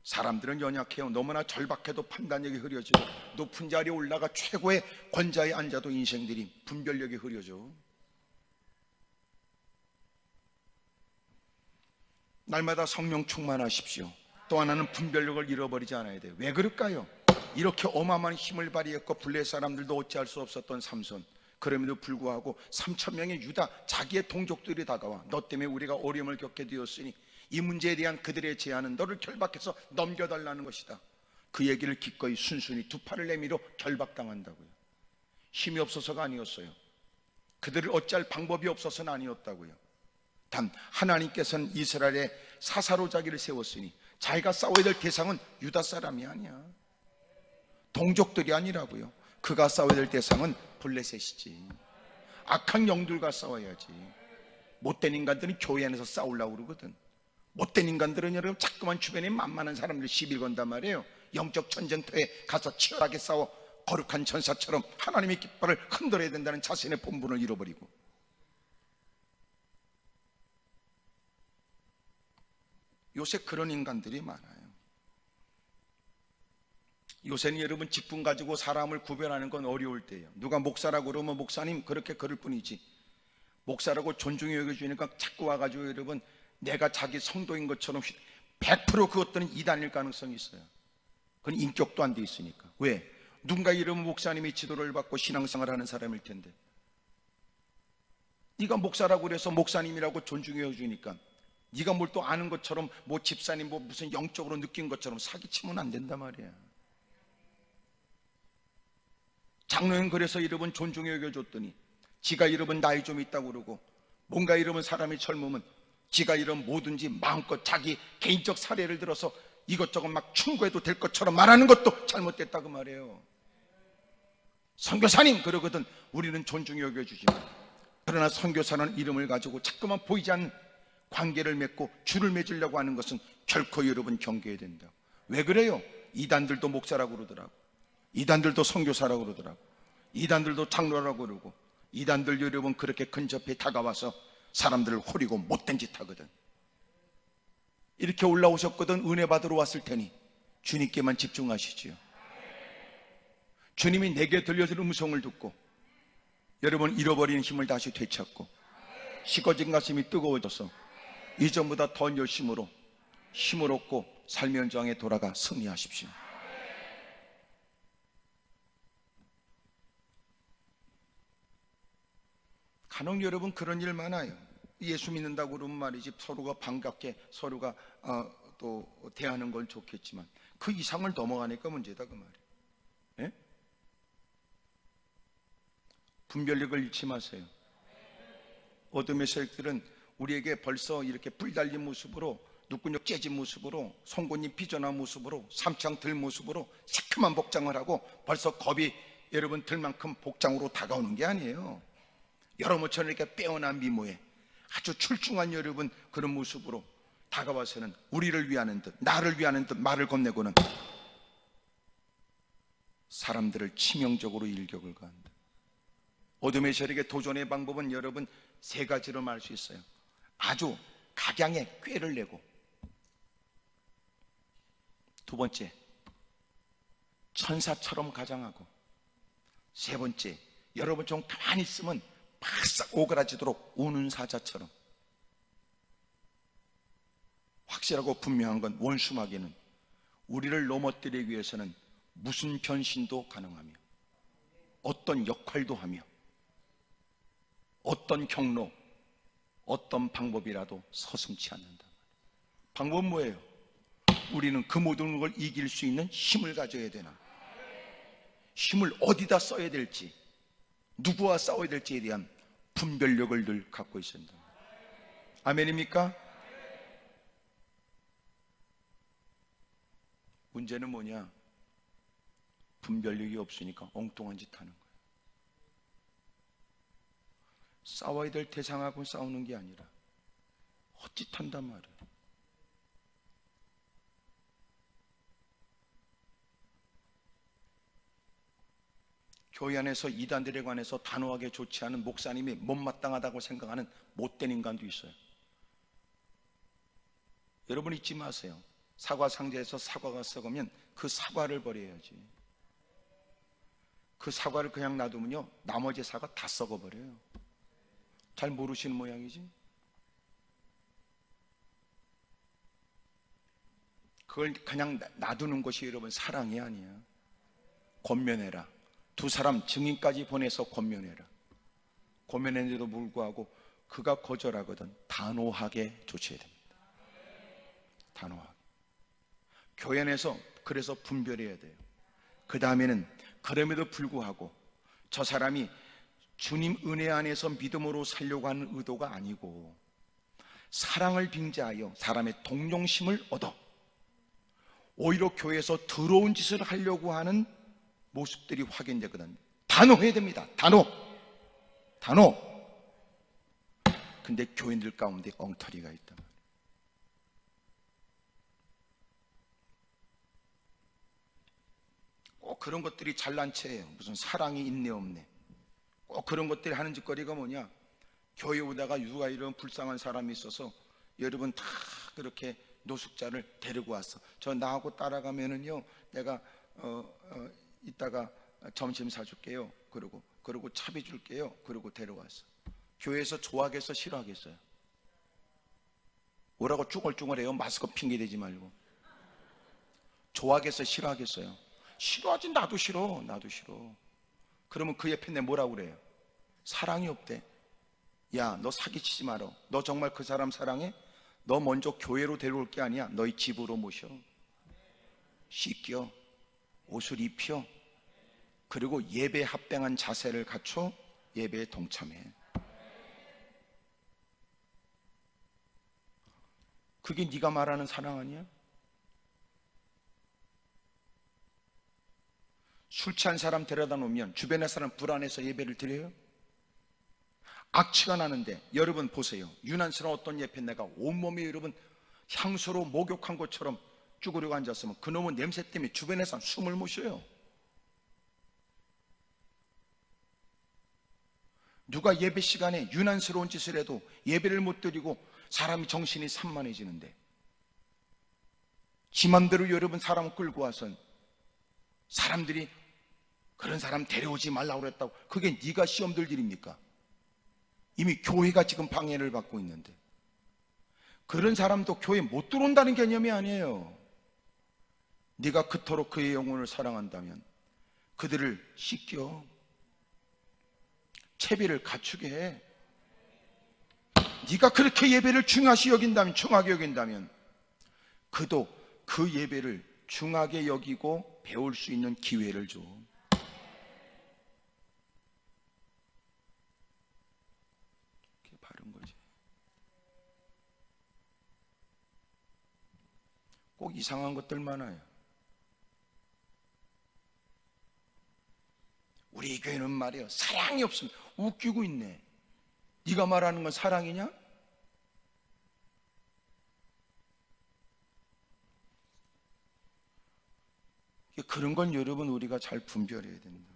사람들은 연약해요. 너무나 절박해도 판단력이 흐려지고 높은 자리에 올라가 최고의 권좌에 앉아도 인생들이 분별력이 흐려져. 날마다 성령 충만하십시오. 또 하나는 분별력을 잃어버리지 않아야 돼요. 왜 그럴까요? 이렇게 어마어마한 힘을 발휘했고 블레 사람들도 어찌할 수 없었던 삼손, 그럼에도 불구하고 3천 명의 유다 자기의 동족들이 다가와 너 때문에 우리가 어려움을 겪게 되었으니 이 문제에 대한 그들의 제안은 너를 결박해서 넘겨달라는 것이다. 그 얘기를 기꺼이 순순히 두 팔을 내밀어 결박당한다고요. 힘이 없어서가 아니었어요. 그들을 어찌할 방법이 없어서는 아니었다고요. 단 하나님께서는 이스라엘에 사사로자기를 세웠으니 자기가 싸워야 될 대상은 유다 사람이 아니야. 동족들이 아니라고요. 그가 싸워야 될 대상은 블레셋이지. 악한 영들과 싸워야지. 못된 인간들은 교회 안에서 싸우려고 그러거든. 못된 인간들은 여러분 자꾸만 주변에 만만한 사람들 시비 건단 말이에요. 영적 전쟁터에 가서 치열하게 싸워 거룩한 전사처럼 하나님의 깃발을 흔들어야 된다는 자신의 본분을 잃어버리고, 요새 그런 인간들이 많아요. 요새는 여러분 직분 가지고 사람을 구별하는 건 어려울 때예요. 누가 목사라고 그러면 목사님 그렇게 그럴 뿐이지, 목사라고 존중해 여겨주니까 자꾸 와가지고 여러분 내가 자기 성도인 것처럼 100% 그것들은 이단일 가능성이 있어요. 그건 인격도 안 돼 있으니까. 왜? 누군가 이러면 목사님이 지도를 받고 신앙생활 하는 사람일 텐데, 네가 목사라고 그래서 목사님이라고 존중해 여주니까 네가 뭘 또 아는 것처럼 뭐 집사님 뭐 무슨 영적으로 느낀 것처럼 사기치면 안 된단 말이야. 장로는 그래서 여러분 존중해 여겨줬더니 지가 여러분 나이 좀 있다고 그러고, 뭔가 여러분 사람이 젊으면 지가 이런 뭐든지 마음껏 자기 개인적 사례를 들어서 이것저것 막 충고해도 될 것처럼 말하는 것도 잘못됐다고 말해요. 선교사님 그러거든. 우리는 존중해 여겨주지만, 그러나 선교사라는 이름을 가지고 자꾸만 보이지 않는 관계를 맺고 줄을 맺으려고 하는 것은 결코 여러분 경계해야 된다. 왜 그래요? 이단들도 목사라고 그러더라고. 이단들도 선교사라고 그러더라고. 이단들도 장로라고 그러고, 이단들 여러분 그렇게 근접해 다가와서 사람들을 호리고 못된 짓 하거든. 이렇게 올라오셨거든. 은혜 받으러 왔을 테니 주님께만 집중하시지요. 주님이 내게 들려줄 음성을 듣고 여러분 잃어버린 힘을 다시 되찾고 식어진 가슴이 뜨거워져서 이전보다 더 열심으로 힘을 얻고 삶의 현장에 돌아가 승리하십시오. 간혹 여러분 그런 일 많아요. 예수 믿는다고 그러면 말이지 서로가 반갑게 서로가 또 대하는 건 좋겠지만 그 이상을 넘어가니까 문제다 그 말이에요. 예? 분별력을 잃지 마세요. 어둠의 세력들은 우리에게 벌써 이렇게 불 달린 모습으로, 눈구녕 째진 모습으로, 송곳니 삐져나온 모습으로, 삼창 들 모습으로 시큼한 복장을 하고 벌써 겁이 여러분 들 만큼 복장으로 다가오는 게 아니에요. 여러분처럼 이렇게 빼어난 미모에 아주 출중한 여러분 그런 모습으로 다가와서는 우리를 위하는 듯, 나를 위하는 듯 말을 건네고는 사람들을 치명적으로 일격을 가한다. 어둠의 세력의 도전의 방법은 여러분 세 가지로 말할 수 있어요. 아주 각양의 꾀를 내고, 두 번째 천사처럼 가장하고, 세 번째 여러분 좀 가만히 있으면 바싹 오그라지도록 우는 사자처럼. 확실하고 분명한 건 원수마귀는 우리를 넘어뜨리기 위해서는 무슨 변신도 가능하며 어떤 역할도 하며 어떤 경로, 어떤 방법이라도 서슴지 않는다. 방법은 뭐예요? 우리는 그 모든 걸 이길 수 있는 힘을 가져야 되나, 힘을 어디다 써야 될지, 누구와 싸워야 될지에 대한 분별력을 늘 갖고 있어야 된다. 아멘입니까? 문제는 뭐냐? 분별력이 없으니까 엉뚱한 짓 하는 거예요. 싸워야 될 대상하고 싸우는 게 아니라 헛짓한단 말이에요. 교회 안에서 이단들에 관해서 단호하게 좋지 않은 목사님이 못마땅하다고 생각하는 못된 인간도 있어요. 여러분 잊지 마세요. 사과 상자에서 사과가 썩으면 그 사과를 버려야지. 그 사과를 그냥 놔두면요 나머지 사과 다 썩어버려요. 잘 모르시는 모양이지. 그걸 그냥 놔두는 것이 여러분 사랑이 아니야. 권면해라. 두 사람 증인까지 보내서 권면해라. 권면했는데도 불구하고 그가 거절하거든 단호하게 조치해야 됩니다. 단호하게. 교회 내에서 그래서 분별해야 돼요. 그 다음에는 그럼에도 불구하고 저 사람이 주님 은혜 안에서 믿음으로 살려고 하는 의도가 아니고 사랑을 빙자하여 사람의 동정심을 얻어 오히려 교회에서 더러운 짓을 하려고 하는 모습들이 확인되거든. 단호해야 됩니다. 단호. 근데 교인들 가운데 엉터리가 있단 말이에요. 꼭 그런 것들이 잘난 체예요. 무슨 사랑이 있네 없네. 꼭 그런 것들이 하는 짓거리가 뭐냐, 교회 오다가 누가 이런 불쌍한 사람이 있어서 여러분 다 그렇게 노숙자를 데리고 왔어. 저 나하고 따라가면은요 내가 이따가 점심 사줄게요. 그러고 차비 줄게요. 그러고 데려왔어. 교회에서 좋아하겠어 싫어하겠어요? 뭐라고 쭈글쭈글해요? 마스크 핑계 대지 말고. 좋아하겠어요 싫어하겠어요? 싫어하지. 나도 싫어. 그러면 그 옆에 내 뭐라고 그래요? 사랑이 없대. 야, 너 사기치지 마라. 너 정말 그 사람 사랑해? 너 먼저 교회로 데려올 게 아니야. 너희 집으로 모셔. 씻겨. 옷을 입혀. 그리고 예배에 합당한 자세를 갖춰 예배에 동참해. 그게 네가 말하는 사랑 아니야? 술 취한 사람 데려다 놓으면 주변의 사람 불안해서 예배를 드려요? 악취가 나는데 여러분 보세요. 유난스러운 어떤 예배 내가 온몸에 여러분 향수로 목욕한 것처럼 쭈그리고 앉았으면 그놈은 냄새 때문에 주변의 사람 숨을 못 쉬어요. 누가 예배 시간에 유난스러운 짓을 해도 예배를 못 드리고 사람이 정신이 산만해지는데 지 맘대로 여러분 사람 끌고 와선 사람들이 그런 사람 데려오지 말라고 그랬다고. 그게 네가 시험 들 일입니까? 이미 교회가 지금 방해를 받고 있는데. 그런 사람도 교회 못 들어온다는 개념이 아니에요. 네가 그토록 그의 영혼을 사랑한다면 그들을 씻겨 채비를 갖추게 해. 네가 그렇게 예배를 중하게 여긴다면 그도 그 예배를 중하게 여기고 배울 수 있는 기회를 줘. 그게 바른 거지. 꼭 이상한 것들 많아요. 우리 교회는 말이에요, 사랑이 없으면 웃기고 있네. 네가 말하는 건 사랑이냐? 그런 건 여러분 우리가 잘 분별해야 된다.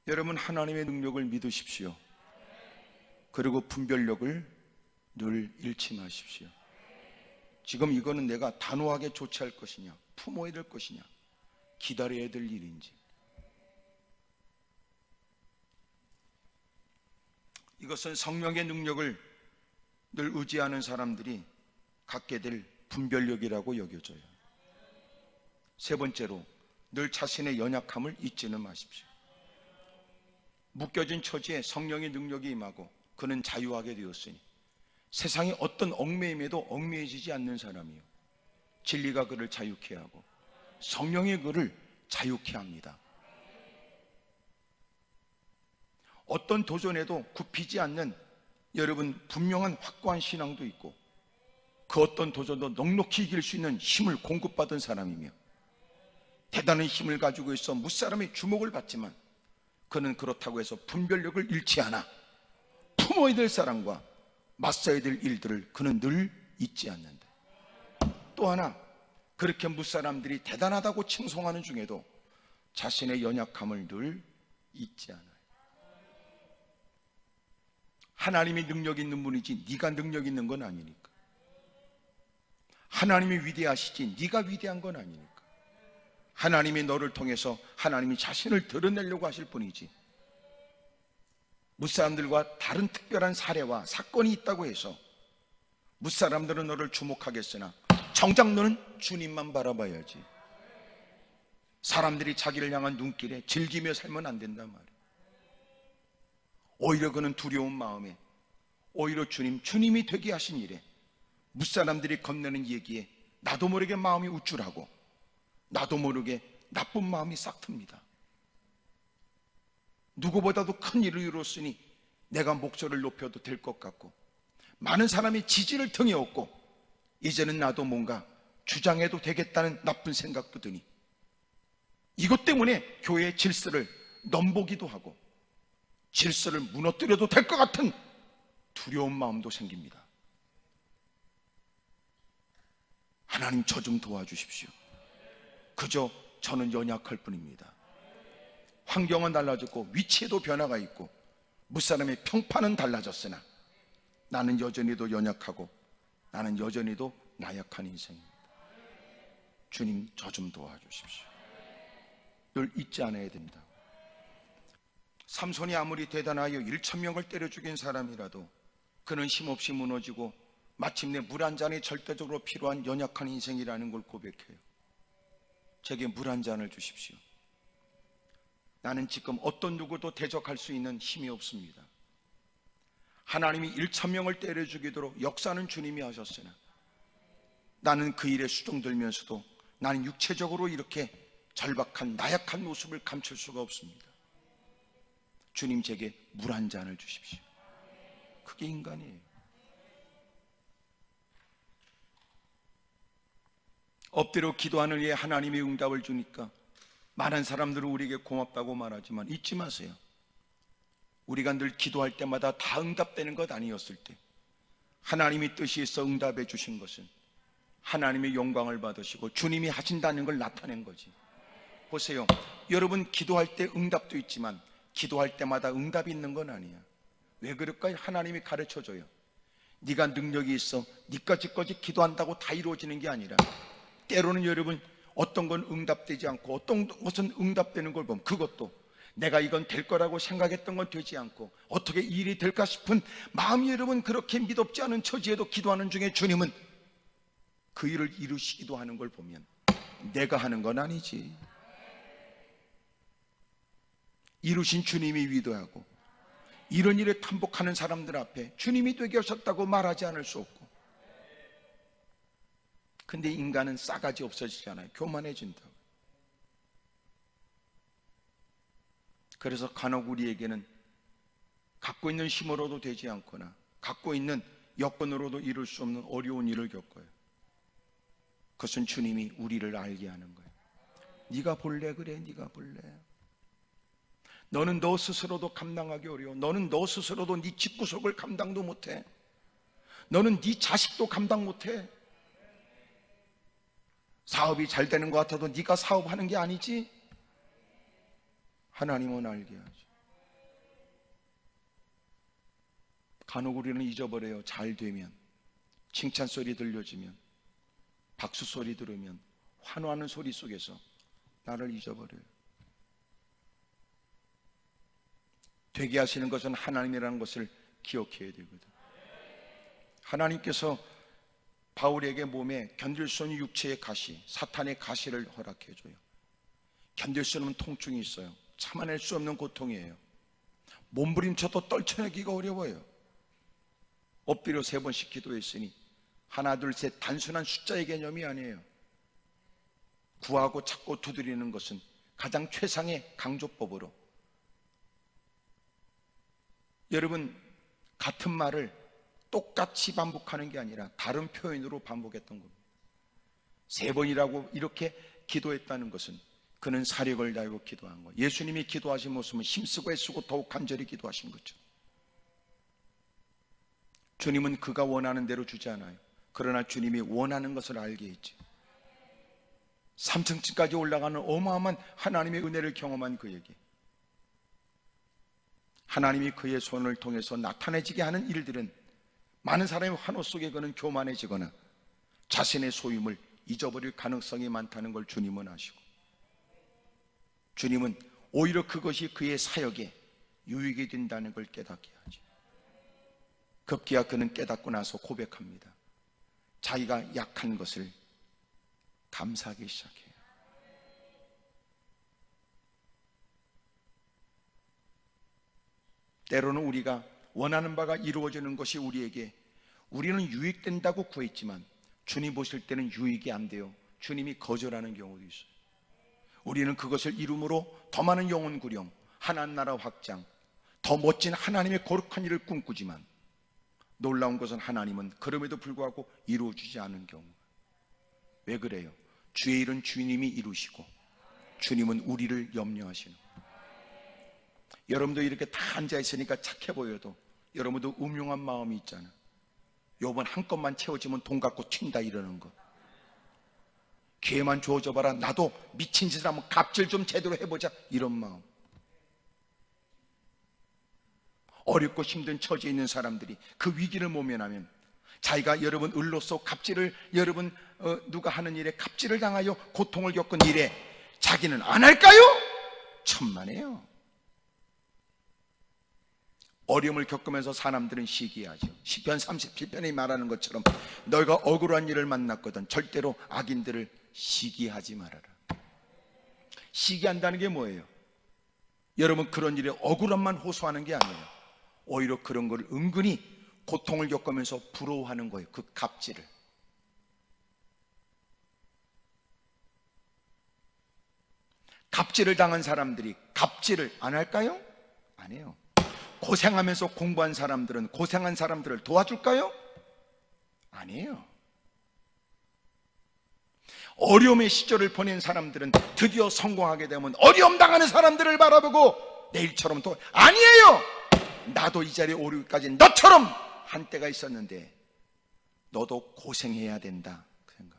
여러분 하나님의 능력을 믿으십시오. 그리고 분별력을 늘 잃지 마십시오. 지금 이거는 내가 단호하게 조치할 것이냐, 품어야 될 것이냐, 기다려야 될 일인지. 이것은 성령의 능력을 늘 의지하는 사람들이 갖게 될 분별력이라고 여겨져요. 세 번째로, 늘 자신의 연약함을 잊지는 마십시오. 묶여진 처지에 성령의 능력이 임하고 그는 자유하게 되었으니 세상의 어떤 얽매임에도 얽매이지 않는 사람이요, 진리가 그를 자유케 하고 성령의 그를 자유케 합니다. 어떤 도전에도 굽히지 않는 여러분 분명한 확고한 신앙도 있고 그 어떤 도전도 넉넉히 이길 수 있는 힘을 공급받은 사람이며 대단한 힘을 가지고 있어 무사람의 주목을 받지만 그는 그렇다고 해서 분별력을 잃지 않아 품어야 될 사람과 맞서야 될 일들을 그는 늘 잊지 않는다. 또 하나, 그렇게 무사람들이 대단하다고 칭송하는 중에도 자신의 연약함을 늘 잊지 않아요. 하나님이 능력 있는 분이지 네가 능력 있는 건 아니니까. 하나님이 위대하시지 네가 위대한 건 아니니까. 하나님이 너를 통해서 하나님이 자신을 드러내려고 하실 뿐이지 무사람들과 다른 특별한 사례와 사건이 있다고 해서 무사람들은 너를 주목하겠으나 정작 너는 주님만 바라봐야지. 사람들이 자기를 향한 눈길에 즐기며 살면 안 된단 말이에요. 오히려 그는 두려운 마음에, 오히려 주님이 되게 하신 일에, 무사람들이 건네는 얘기에 나도 모르게 마음이 우쭐하고 나도 모르게 나쁜 마음이 싹 틉니다. 누구보다도 큰 일을 이뤘으니 내가 목소리를 높여도 될 것 같고, 많은 사람이 지지를 등에 업고 이제는 나도 뭔가 주장해도 되겠다는 나쁜 생각도 드니, 이것 때문에 교회의 질서를 넘보기도 하고 질서를 무너뜨려도 될 것 같은 두려운 마음도 생깁니다. 하나님, 저 좀 도와주십시오. 그저 저는 연약할 뿐입니다. 환경은 달라졌고 위치에도 변화가 있고 무사람의 평판은 달라졌으나 나는 여전히도 연약하고 나는 여전히도 나약한 인생입니다. 주님, 저 좀 도와주십시오. 늘 잊지 않아야 됩니다. 삼손이 아무리 대단하여 1,000명을 때려 죽인 사람이라도 그는 힘없이 무너지고 마침내 물 한 잔이 절대적으로 필요한 연약한 인생이라는 걸 고백해요. 제게 물 한 잔을 주십시오. 나는 지금 어떤 누구도 대적할 수 있는 힘이 없습니다. 하나님이 1,000명을 때려 죽이도록 역사는 주님이 하셨으나 나는 그 일에 수종들면서도 나는 육체적으로 이렇게 절박한 나약한 모습을 감출 수가 없습니다. 주님, 제게 물 한 잔을 주십시오. 그게 인간이에요. 엎드려 기도하는 이에 하나님이 응답을 주니까 많은 사람들은 우리에게 고맙다고 말하지만 잊지 마세요. 우리가 늘 기도할 때마다 다 응답되는 것 아니었을 때 하나님이 뜻이 있어 응답해 주신 것은 하나님의 영광을 받으시고 주님이 하신다는 걸 나타낸 거지. 보세요, 여러분 기도할 때 응답도 있지만 기도할 때마다 응답이 있는 건 아니야. 왜 그럴까요? 하나님이 가르쳐줘요. 네가 능력이 있어 네까지까지 기도한다고 다 이루어지는 게 아니라 때로는 여러분 어떤 건 응답되지 않고 어떤 것은 응답되는 걸 보면 그것도 내가 이건 될 거라고 생각했던 건 되지 않고 어떻게 이 일이 될까 싶은 마음이 여러분 그렇게 믿op지 않은 처지에도 기도하는 중에 주님은 그 일을 이루시기도 하는 걸 보면 내가 하는 건 아니지. 이루신 주님이 위대하고 이런 일에 탐복하는 사람들 앞에 주님이 되게 하셨다고 말하지 않을 수 없고, 근데 인간은 싸가지 없어지잖아요. 교만해진다고. 그래서 간혹 우리에게는 갖고 있는 힘으로도 되지 않거나 갖고 있는 여건으로도 이룰 수 없는 어려운 일을 겪어요. 그것은 주님이 우리를 알게 하는 거예요. 네가 볼래? 그래, 네가 볼래. 너는 너 스스로도 감당하기 어려워. 너는 너 스스로도 네 집구석을 감당도 못해. 너는 네 자식도 감당 못해. 사업이 잘 되는 것 같아도 네가 사업하는 게 아니지. 하나님은 알게 하죠. 간혹 우리는 잊어버려요. 잘 되면, 칭찬 소리 들려주면, 박수 소리 들으면, 환호하는 소리 속에서 나를 잊어버려요. 되게 하시는 것은 하나님이라는 것을 기억해야 되거든. 하나님께서 바울에게 몸에 견딜 수 없는 육체의 가시, 사탄의 가시를 허락해줘요. 견딜 수 없는 통증이 있어요. 참아낼 수 없는 고통이에요. 몸부림쳐도 떨쳐내기가 어려워요. 엎드려 3번씩 기도했으니 하나, 둘, 셋 단순한 숫자의 개념이 아니에요. 구하고 찾고 두드리는 것은 가장 최상의 강조법으로, 여러분 같은 말을 똑같이 반복하는 게 아니라 다른 표현으로 반복했던 겁니다. 3번이라고 이렇게 기도했다는 것은 그는 사력을 다하고 기도한 거예요. 예수님이 기도하신 모습은 힘쓰고 애쓰고 더욱 간절히 기도하신 거죠. 주님은 그가 원하는 대로 주지 않아요. 그러나 주님이 원하는 것을 알게 했죠. 3층까지 올라가는 어마어마한 하나님의 은혜를 경험한 그에게 하나님이 그의 손을 통해서 나타내지게 하는 일들은 많은 사람의 환호 속에 그는 교만해지거나 자신의 소임을 잊어버릴 가능성이 많다는 걸 주님은 아시고, 주님은 오히려 그것이 그의 사역에 유익이 된다는 걸 깨닫게 하죠. 급기야 그는 깨닫고 나서 고백합니다. 자기가 약한 것을 감사하기 시작해요. 때로는 우리가 원하는 바가 이루어지는 것이 우리는 유익된다고 구했지만 주님 보실 때는 유익이 안 돼요. 주님이 거절하는 경우도 있어요. 우리는 그것을 이룸으로 더 많은 영혼 구령, 하나님 나라 확장, 더 멋진 하나님의 거룩한 일을 꿈꾸지만 놀라운 것은 하나님은 그럼에도 불구하고 이루어주지 않은 경우. 왜 그래요? 주의 일은 주님이 이루시고 주님은 우리를 염려하시는 거예요. 여러분도 이렇게 다 앉아있으니까 착해 보여도 여러분도 음흉한 마음이 있잖아. 요번 한 건만 채워지면 돈 갖고 튄다 이러는 거. 기회만 주어져 봐라. 나도 미친 짓을 하면 갑질 좀 제대로 해보자 이런 마음. 어렵고 힘든 처지에 있는 사람들이 그 위기를 모면하면 자기가 여러분 을로서 갑질을 여러분 누가 하는 일에 갑질을 당하여 고통을 겪은 일에 자기는 안 할까요? 천만에요. 어려움을 겪으면서 사람들은 시기하죠. 시편 37편에 말하는 것처럼 너희가 억울한 일을 만났거든 절대로 악인들을 시기하지 말아라. 시기한다는 게 뭐예요? 여러분 그런 일에 억울함만 호소하는 게 아니에요. 오히려 그런 걸 은근히 고통을 겪으면서 부러워하는 거예요. 그 갑질을. 갑질을 당한 사람들이 갑질을 안 할까요? 안 해요. 고생하면서 공부한 사람들은 고생한 사람들을 도와줄까요? 아니에요. 어려움의 시절을 보낸 사람들은 드디어 성공하게 되면 어려움 당하는 사람들을 바라보고 내일처럼 또 아니에요. 나도 이 자리에 오르기까지 너처럼 한때가 있었는데 너도 고생해야 된다 그 생각.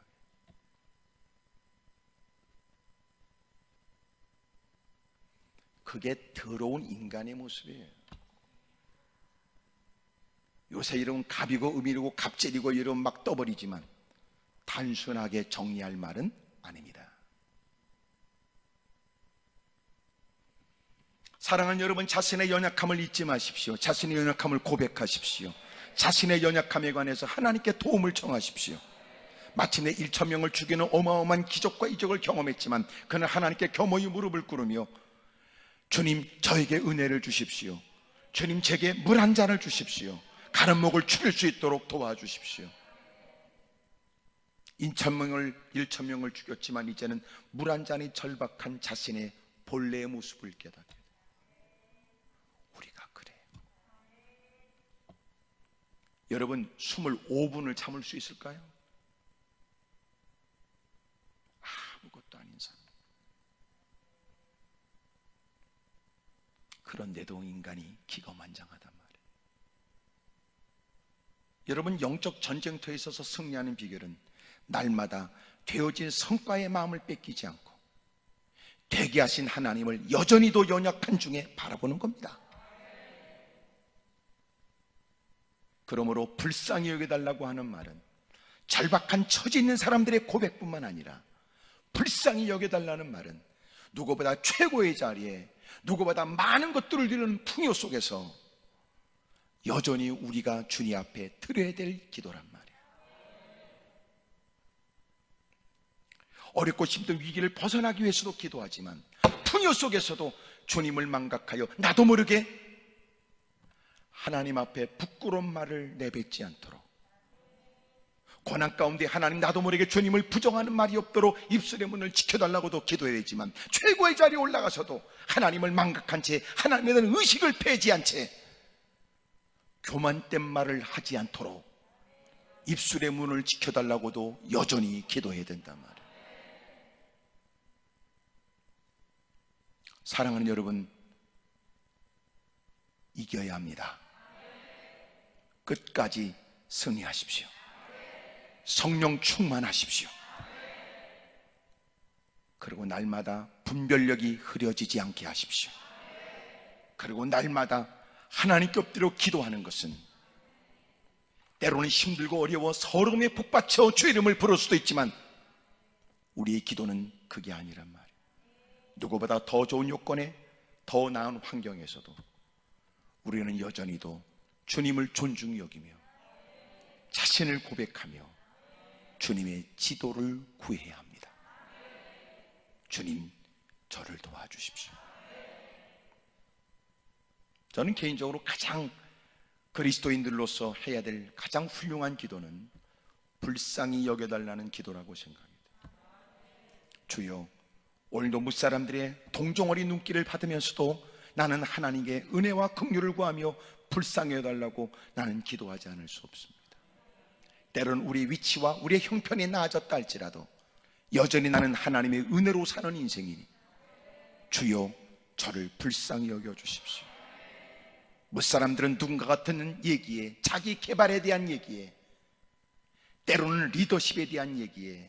그게 더러운 인간의 모습이에요. 요새 이런 갑이고 음이고 갑질이고 이런 막 떠버리지만 단순하게 정리할 말은 아닙니다. 사랑하는 여러분, 자신의 연약함을 잊지 마십시오. 자신의 연약함을 고백하십시오. 자신의 연약함에 관해서 하나님께 도움을 청하십시오. 마침내 1,000명을 죽이는 어마어마한 기적과 이적을 경험했지만 그는 하나님께 겸허히 무릎을 꿇으며 주님 저에게 은혜를 주십시오. 주님 제게 물 한 잔을 주십시오. 가는 목을 추릴 수 있도록 도와주십시오. 1,000명을 죽였지만 이제는 물 한 잔이 절박한 자신의 본래의 모습을 깨닫게 돼요. 우리가 그래요. 여러분 25분을 참을 수 있을까요? 아무것도 아닌 사람. 그런데도 인간이 기거만장하단 말이에요. 여러분 영적 전쟁터에 있어서 승리하는 비결은 날마다 되어진 성과의 마음을 뺏기지 않고 되게 하신 하나님을 여전히도 연약한 중에 바라보는 겁니다. 그러므로 불쌍히 여겨달라고 하는 말은 절박한 처지 있는 사람들의 고백뿐만 아니라 불쌍히 여겨달라는 말은 누구보다 최고의 자리에 누구보다 많은 것들을 누리는 풍요 속에서 여전히 우리가 주님 앞에 드려야 될 기도란 말이에요. 어렵고 힘든 위기를 벗어나기 위해서도 기도하지만 풍요 속에서도 주님을 망각하여 나도 모르게 하나님 앞에 부끄러운 말을 내뱉지 않도록, 고난 가운데 하나님 나도 모르게 주님을 부정하는 말이 없도록 입술의 문을 지켜달라고도 기도해야 되지만 최고의 자리에 올라가서도 하나님을 망각한 채 하나님에 대한 의식을 폐지한 채 교만된 말을 하지 않도록 입술의 문을 지켜달라고도 여전히 기도해야 된단 말이에요. 사랑하는 여러분, 이겨야 합니다. 끝까지 승리하십시오. 성령 충만하십시오. 그리고 날마다 분별력이 흐려지지 않게 하십시오. 그리고 날마다 하나님께 엎드려 기도하는 것은 때로는 힘들고 어려워 서러움에 북받쳐 주의 이름을 부를 수도 있지만 우리의 기도는 그게 아니란 말이에요. 누구보다 더 좋은 요건에 더 나은 환경에서도 우리는 여전히도 주님을 존중히 여기며 자신을 고백하며 주님의 지도를 구해야 합니다. 주님, 저를 도와주십시오. 저는 개인적으로 가장 그리스도인들로서 해야 될 가장 훌륭한 기도는 불쌍히 여겨달라는 기도라고 생각합니다. 주여, 오늘도 무사람들의 동정어리 눈길을 받으면서도 나는 하나님께 은혜와 긍휼을 구하며 불쌍히 여달라고 나는 기도하지 않을 수 없습니다. 때로는 우리 위치와 우리의 형편이 나아졌다 할지라도 여전히 나는 하나님의 은혜로 사는 인생이니 주여, 저를 불쌍히 여겨주십시오. 무사람들은 누군가가 듣는 얘기에, 자기 개발에 대한 얘기에, 때로는 리더십에 대한 얘기에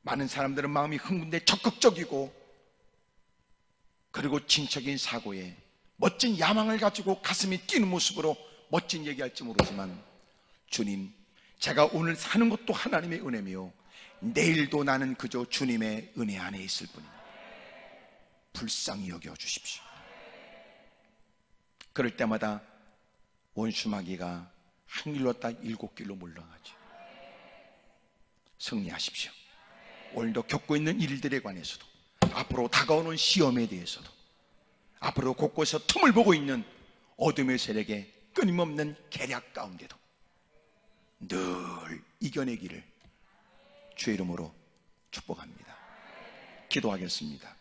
많은 사람들은 마음이 흥분돼 적극적이고, 그리고 진적인 사고에 멋진 야망을 가지고 가슴이 뛰는 모습으로 멋진 얘기할지 모르지만, 주님, 제가 오늘 사는 것도 하나님의 은혜며 내일도 나는 그저 주님의 은혜 안에 있을 뿐입니다. 불쌍히 여겨주십시오. 그럴 때마다 원수마귀가 한 길로 딱 7길로 물러가죠. 승리하십시오. 오늘도 겪고 있는 일들에 관해서도, 앞으로 다가오는 시험에 대해서도, 앞으로 곳곳에서 틈을 보고 있는 어둠의 세력의 끊임없는 계략 가운데도 늘 이겨내기를 주의 이름으로 축복합니다. 기도하겠습니다.